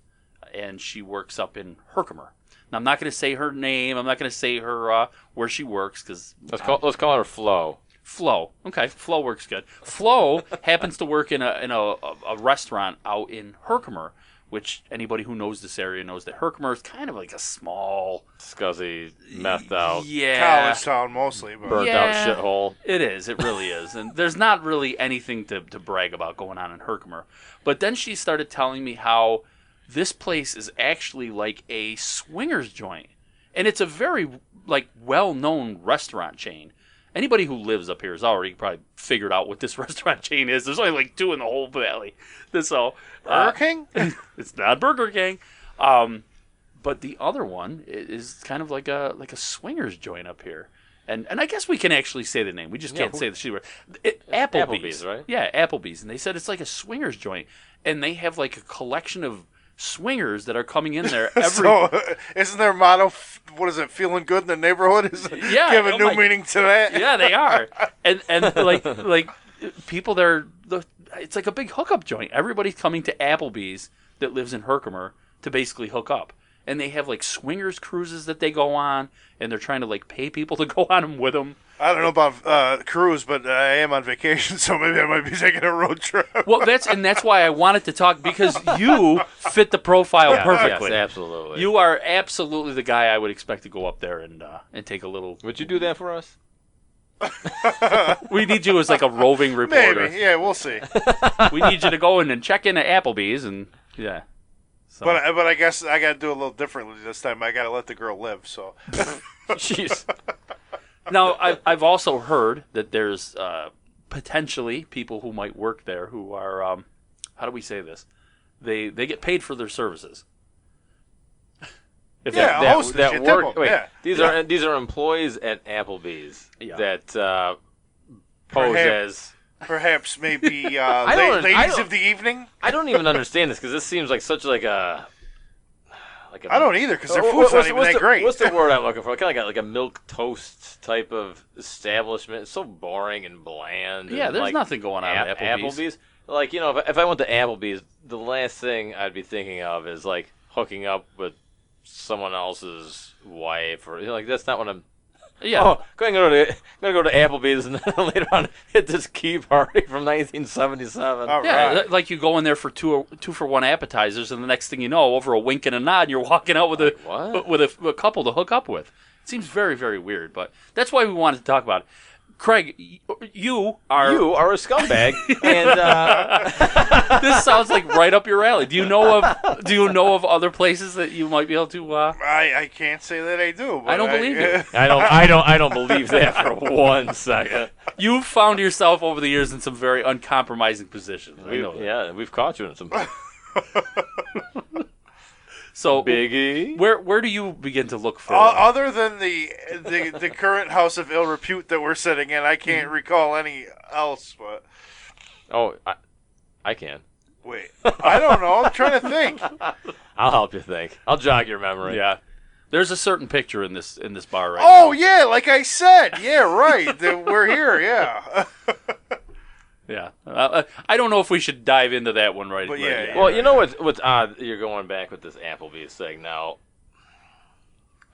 and she works up in Herkimer. Now, I'm not going to say her name. I'm not going to say her where she works because let's call her Flo. Flo. Okay, Flo works good. Flo happens to work in a restaurant out in Herkimer, which anybody who knows this area knows that Herkimer is kind of like a small, scuzzy, methed out, college town mostly, but burnt out shithole. It is. It really is. And there's not really anything to brag about going on in Herkimer. But then she started telling me how this place is actually like a swingers joint, and it's a very like well-known restaurant chain. Anybody who lives up here has already probably figured out what this restaurant chain is. There's only like 2 in the whole valley. Burger King? It's not Burger King. But the other one is kind of like a swingers joint up here. And I guess we can actually say the name. We just can't say the she word. AppleBees, right? Yeah, AppleBees. And they said it's like a swingers joint. And they have like a collection of swingers that are coming in there every... So, isn't their motto, what is it, feeling good in the neighborhood? Is Yeah, give a new meaning to that? Yeah, they are. And like people there, it's like a big hookup joint. Everybody's coming to AppleBees that lives in Herkimer to basically hook up. And they have like swingers cruises that they go on, and they're trying to like pay people to go on them with them. I don't know about cruise, but I am on vacation, so maybe I might be taking a road trip. Well, that's why I wanted to talk, because you fit the profile perfectly. Yes, absolutely. You are absolutely the guy I would expect to go up there and take a little. Would you do that for us? We need you as like a roving reporter. Maybe, yeah, we'll see. We need you to go in and check in at AppleBees and yeah. So. But I guess I got to do a little differently this time. I got to let the girl live. So. Jeez. Now, I've also heard that there's potentially people who might work there who are, how do we say this? They get paid for their services. Hostage, that work. Wait, yeah. These are employees at AppleBees that pose as perhaps maybe ladies of the evening. I don't even understand this because this seems like such like a. I don't either because their food's not even that great. What's the word I'm looking for? Kind of got like a milk toast type of establishment. It's so boring and bland. Yeah, and there's nothing going on at AppleBees. Like, you know, if I went to AppleBees, the last thing I'd be thinking of is like hooking up with someone else's wife, or like that's not what I'm. Yeah. Oh, I'm gonna go to AppleBees and then later on hit this key party from 1977. Yeah, like you go in there for two for one appetizers, and the next thing you know, over a wink and a nod, you're walking out with a couple to hook up with. It seems very, very weird, but that's why we wanted to talk about it. Craig, you are a scumbag, and this sounds like right up your alley. Do you know of other places that you might be able to? I can't say that I do. But I don't believe you. I don't believe that for 1 second. You've found yourself over the years in some very uncompromising positions. Yeah, we've caught you in some. So, Biggie, where do you begin to look for? Other than the current house of ill repute that we're sitting in, I can't recall any else. But I can. Wait, I don't know. I'm trying to think. I'll help you think. I'll jog your memory. Yeah, there's a certain picture in this bar right now. Oh yeah, like I said. Yeah, right. We're here. Yeah. Yeah, I don't know if we should dive into that one right. But right well, you know what's odd? You're going back with this AppleBees thing now.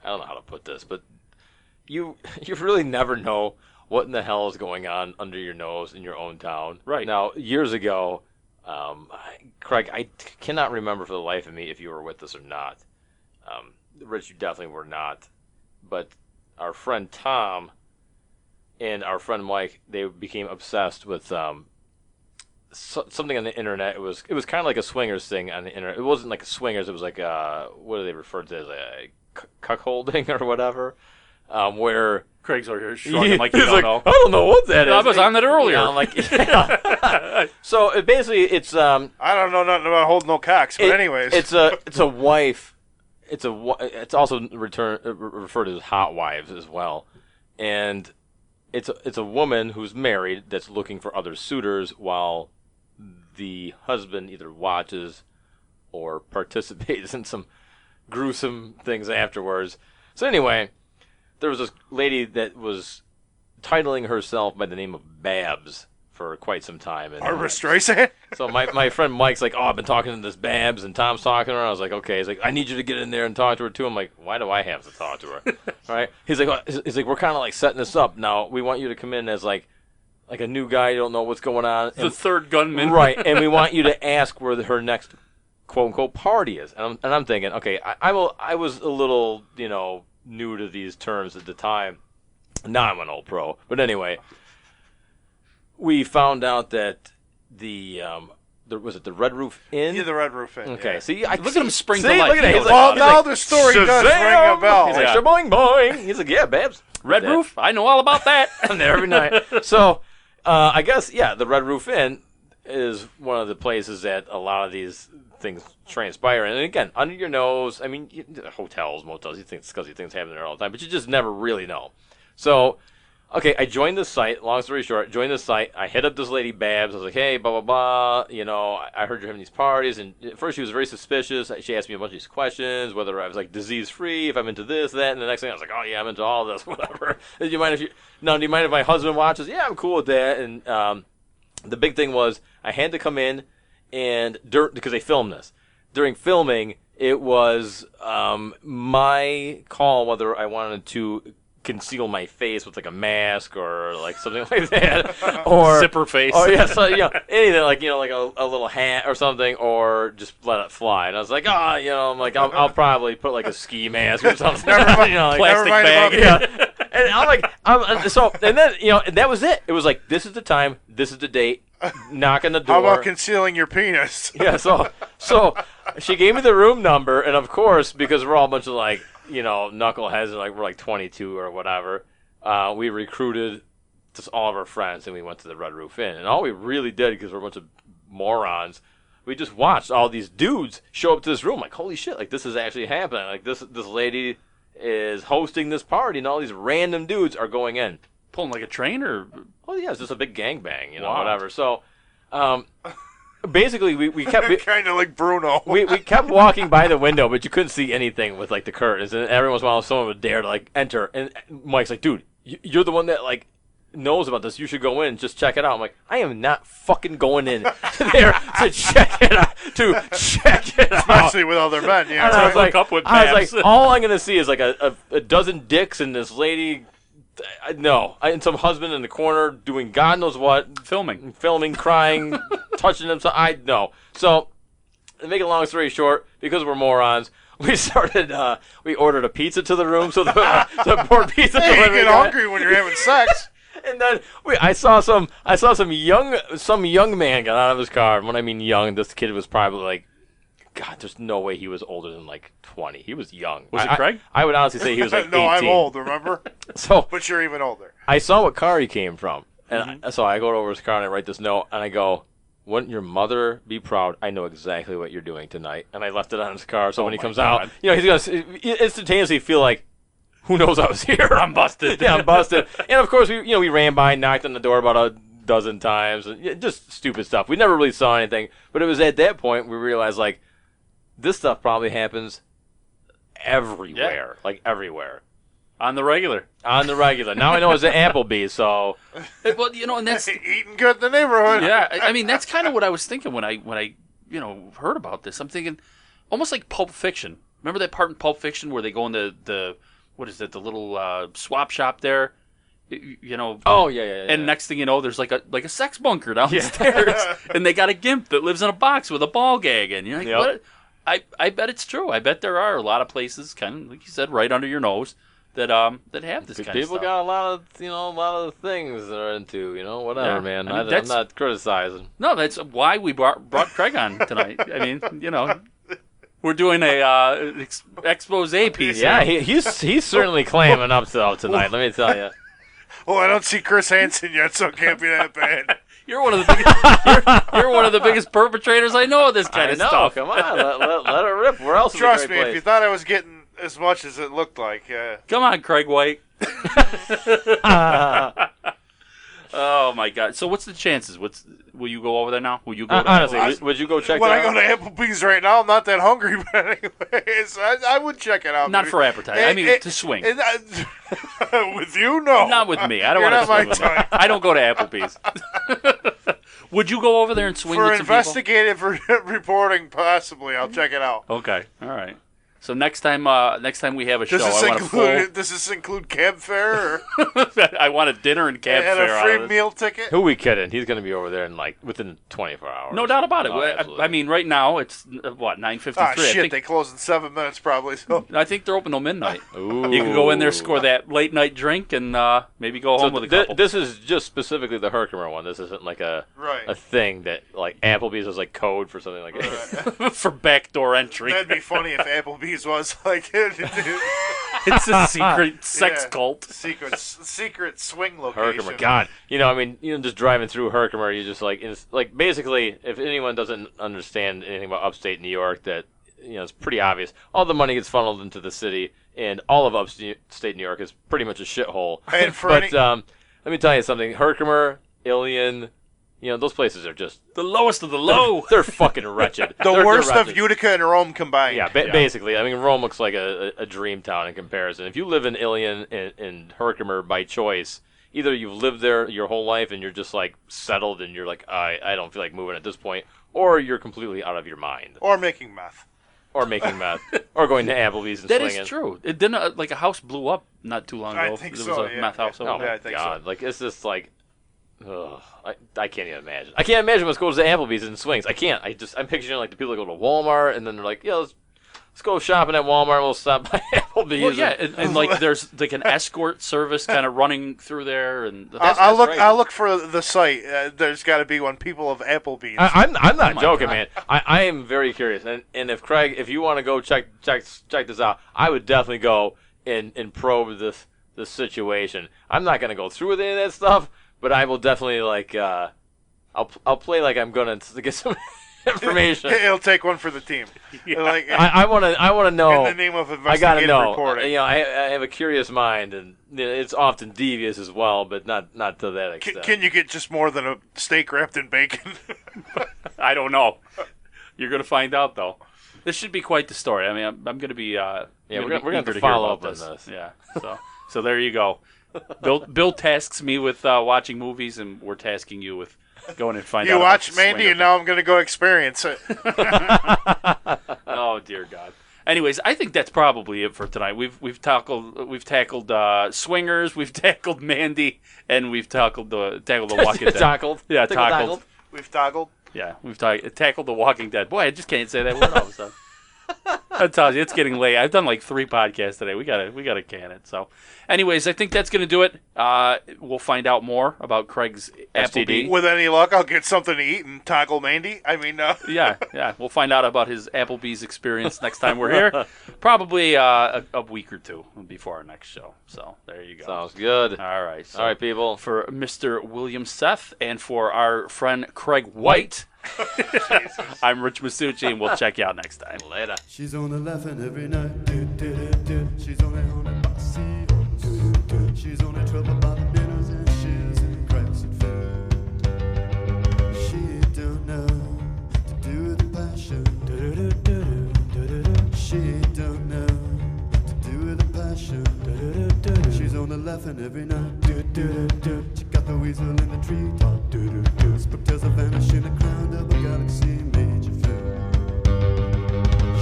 I don't know how to put this, but you really never know what in the hell is going on under your nose in your own town. Right now, years ago, Craig, I cannot remember for the life of me if you were with us or not. Rich, you definitely were not, but our friend Tom and our friend Mike, they became obsessed with something on the internet. It was kind of like a swingers thing on the internet. It wasn't like a swingers. It was like what do they refer to as a cuckolding or whatever, where Craig's over here shrugging like you don't like, know. I don't know what that is. I was on that earlier. I'm like, yeah. So it's I don't know nothing about holding no cocks, but anyways, it's a wife. It's also referred to as hot wives as well, and it's a woman who's married that's looking for other suitors while the husband either watches or participates in some gruesome things afterwards. So anyway, there was this lady that was titling herself by the name of Babs for quite some time. And Barbara Streisand? so my friend Mike's like, oh, I've been talking to this Babs, and Tom's talking to her. I was like, okay. He's like, I need you to get in there and talk to her too. I'm like, why do I have to talk to her? All right. He's like, we're kind of like setting this up now. We want you to come in as like a new guy. You don't know what's going on. The third gunman. Right. And we want you to ask where her next quote unquote party is. And I'm thinking, okay, I was a little, new to these terms at the time. Now I'm an old pro. But anyway, we found out that was it the Red Roof Inn? Yeah, the Red Roof Inn. Okay, yeah. see, Look at him spring to life. Look at that. Well, now the story does ring a bell. He's like, boing, boing. He's like, yeah, Babs. Red Roof? I know all about that. I'm there every night. So, I guess, yeah, the Red Roof Inn is one of the places that a lot of these things transpire. And again, under your nose, I mean, hotels, motels, you think scuzzy things happen there all the time, but you just never really know. So, okay, I joined the site. Long story short, joined the site. I hit up this lady, Babs. I was like, hey, blah, blah, blah. I heard you're having these parties. And at first she was very suspicious. She asked me a bunch of these questions, whether I was, like, disease-free, if I'm into this, that. And the next thing I was like, oh, yeah, I'm into all this, whatever. Do you mind if my husband watches? Yeah, I'm cool with that. And the big thing was I had to come in and because they filmed this. During filming, it was my call whether I wanted to conceal my face with like a mask or like something like that, or zipper face. Oh yeah, so anything like like a little hat or something, or just let it fly. And I was like, I'm like I'll probably put like a ski mask or something. Plastic bag. Yeah. And I'm like, and then and that was it. It was like, this is the time, this is the date. Knock on the door. How about concealing your penis? Yeah, so she gave me the room number, and of course, because we're all a bunch of like, knuckleheads, and like we're like 22 or whatever, we recruited just all of our friends, and we went to the Red Roof Inn. And all we really did, because we're a bunch of morons, we just watched all these dudes show up to this room. Like, holy shit, like this is actually happening. Like this lady is hosting this party, and all these random dudes are going in. Pulling like a train, or? Oh yeah, it's just a big gangbang, Wow. whatever. So, basically, we kept kind of like Bruno. we kept walking by the window, but you couldn't see anything with like the curtains. And every once in a while, someone would dare to like enter. And Mike's like, "Dude, you're the one that like knows about this. You should go in, just check it out." I'm like, "I am not fucking going in there to check it out. Especially with other men, yeah. And I was Hook like, up with Babs. all I'm gonna see is like a dozen dicks and this lady. And some husband in the corner doing God knows what, Filming, crying, touching them. So I know. So, to make a long story short, because we're morons, we started. We ordered a pizza to the room, so the poor pizza. Hey, you get hungry when you're having sex. And then I saw some young man get out of his car. And when I mean young, this kid was probably like, God, there's no way he was older than like 20. He was young. Was it Craig? I would honestly say he was like 18. No, I'm old, remember? So, but you're even older. I saw what car he came from. And so I go over his car and I write this note. And I go, wouldn't your mother be proud? I know exactly what you're doing tonight. And I left it on his car. So when he comes out, he's going to instantaneously feel like, who knows I was here? I'm busted. Yeah, I'm busted. And of course, we ran by, knocked on the door about a dozen times. Just stupid stuff. We never really saw anything. But it was at that point we realized, like, this stuff probably happens everywhere. Yeah. Like, everywhere. On the regular. Now I know it's at AppleBees, so. Well, and that's eating good in the neighborhood. Yeah, I mean that's kind of what I was thinking when I heard about this. I'm thinking almost like Pulp Fiction. Remember that part in Pulp Fiction where they go in the what is it, the little swap shop there? Oh yeah. And next thing you know, there's like a sex bunker downstairs, and they got a gimp that lives in a box with a ball gag in. You're like, what? I bet it's true. I bet there are a lot of places, kind of like you said, right under your nose, that have this kind of stuff. People got a lot of things they're into, whatever, Yeah. man. I mean, I'm not criticizing. No, that's why we brought Craig on tonight. I mean, we're doing a expose piece. Yeah, here. he's certainly clamming up tonight. Let me tell you. Well, I don't see Chris Hansen yet, so it can't be that bad. You're one of the biggest. You're one of the biggest perpetrators I know of this kind of stuff. Come on, let it rip. Where else? Trust me, if you thought I was getting as much as it looked like, come on, Craig White. Oh my God! So what's the chances? Will you go over there now? Will you go? Honestly, would you go check When that I go out? to Applebee's right now, I'm not that hungry, but anyways, I would check it out. Not for appetite. I mean to swing. With you, no. Not with me. I don't You're want to not swing my with me. type. I don't go to Applebee's. Would you go over there and swing For with some people? investigative reporting, possibly, I'll check it out. Okay. All right. So next time we have a show, Does this I want a full. Does this include cab fare or I want a dinner and cab and fare. a out free of this. meal ticket? Who we kidding? He's going to be over there in like within 24 hours. No doubt about it. Oh, absolutely. I mean, right now it's what 9:53. Ah, I shit! think They close in 7 minutes, probably. So I think they're open till midnight. Ooh. You can go in there, score that late night drink, and maybe go home with a couple. This is just specifically the Herkimer one. This isn't like a Right. thing that like Applebee's is like code for something like that. for backdoor entry. that'd be funny if Applebee's was like It's a secret sex Yeah. cult. secret swing location. Herkimer, God, I mean, just driving through Herkimer, you just like, it's like basically, if anyone doesn't understand anything about upstate New York, that it's pretty obvious. All the money gets funneled into the city, and all of upstate New York is pretty much a shithole. And for but any- let me tell you something: Herkimer, Ilion, those places are just The lowest of the low. they're fucking wretched. The They're worst of wretched. Utica and Rome combined. Yeah, basically. I mean, Rome looks like a dream town in comparison. If you live in Ilion and Herkimer by choice, either you've lived there your whole life and you're just like settled and you're like, I don't feel like moving at this point, or you're completely out of your mind, Or making meth. or making meth, or going to Applebee's and That swinging. is true. It didn't like a house blew up not too long I ago. think There so, was a yeah. meth house over Oh there. Yeah, my I think God! so. Like it's just like, ugh, I can't even imagine. I can't imagine what's goes to Applebee's and swings. I can't. I'm picturing like the people that go to Walmart and then they're like, yeah, let's go shopping at Walmart. We'll stop by Applebee's. Well, yeah, and like there's like an escort service kind of running through there, and I'll look. crazy. I'll look for the site. There's got to be one. People of Applebee's. I'm not Oh my joking, God. man. I am very curious, and if Craig, if you want to go check this out, I would definitely go and probe this situation. I'm not gonna go through with any of that stuff, but I will definitely like I'll play like I'm gonna get some information. He'll take one for the team. Like I want to know. in the name of I gotta investigative know. reporting. I have a curious mind, and it's often devious as well, but not to that extent. Can you get just more than a steak wrapped in bacon? I don't know. You're gonna find out though. This should be quite the story. I mean, I'm gonna be. we're gonna have to hear follow about up on this. Yeah. So there you go. Bill tasks me with watching movies, and we're tasking you with going and finding out. You about watch the Mandy, swinger and now I'm going to go experience it. Oh dear God. Anyways, I think that's probably it for tonight. We've tackled swingers, we've tackled Mandy, and we've tackled the Walking Dead. Tackled. Yeah, Tickled, tackled. We've toggled. Yeah, we've tackled the Walking Dead. Boy, I just can't say that word all of a sudden. I tell you, it's getting late. I've done like 3 podcasts today. We gotta can it. So, anyways, I think that's gonna do it. We'll find out more about Craig's STD. Applebee. With any luck, I'll get something to eat and toggle Mandy. I mean, Yeah. We'll find out about his Applebee's experience next time we're here. Probably a week or 2 before our next show. So there you go. Sounds good. All right. So All right, people. for Mr. William Seth and for our friend Craig White, I'm Rich Masucci, and we'll check you out next time. Later. She's only laughing every night. Do, do, do, do. She's only on it by the sea. Do, do, do. She's only troubled by the dinners and shiz and cracks and food. She don't know to do with the passion. Do, do, do, do, do, do. She don't know to do with the passion. Do, do, do, do. She's only laughing every night. Do, do, do, do. She got the weasel in the treetop. Do, do, do. Spectres are vanishing a crown of a galaxy major film.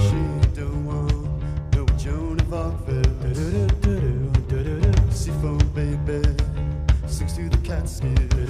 She don't want no Joan of Arcville. Seafoam baby sings to the cat's ear.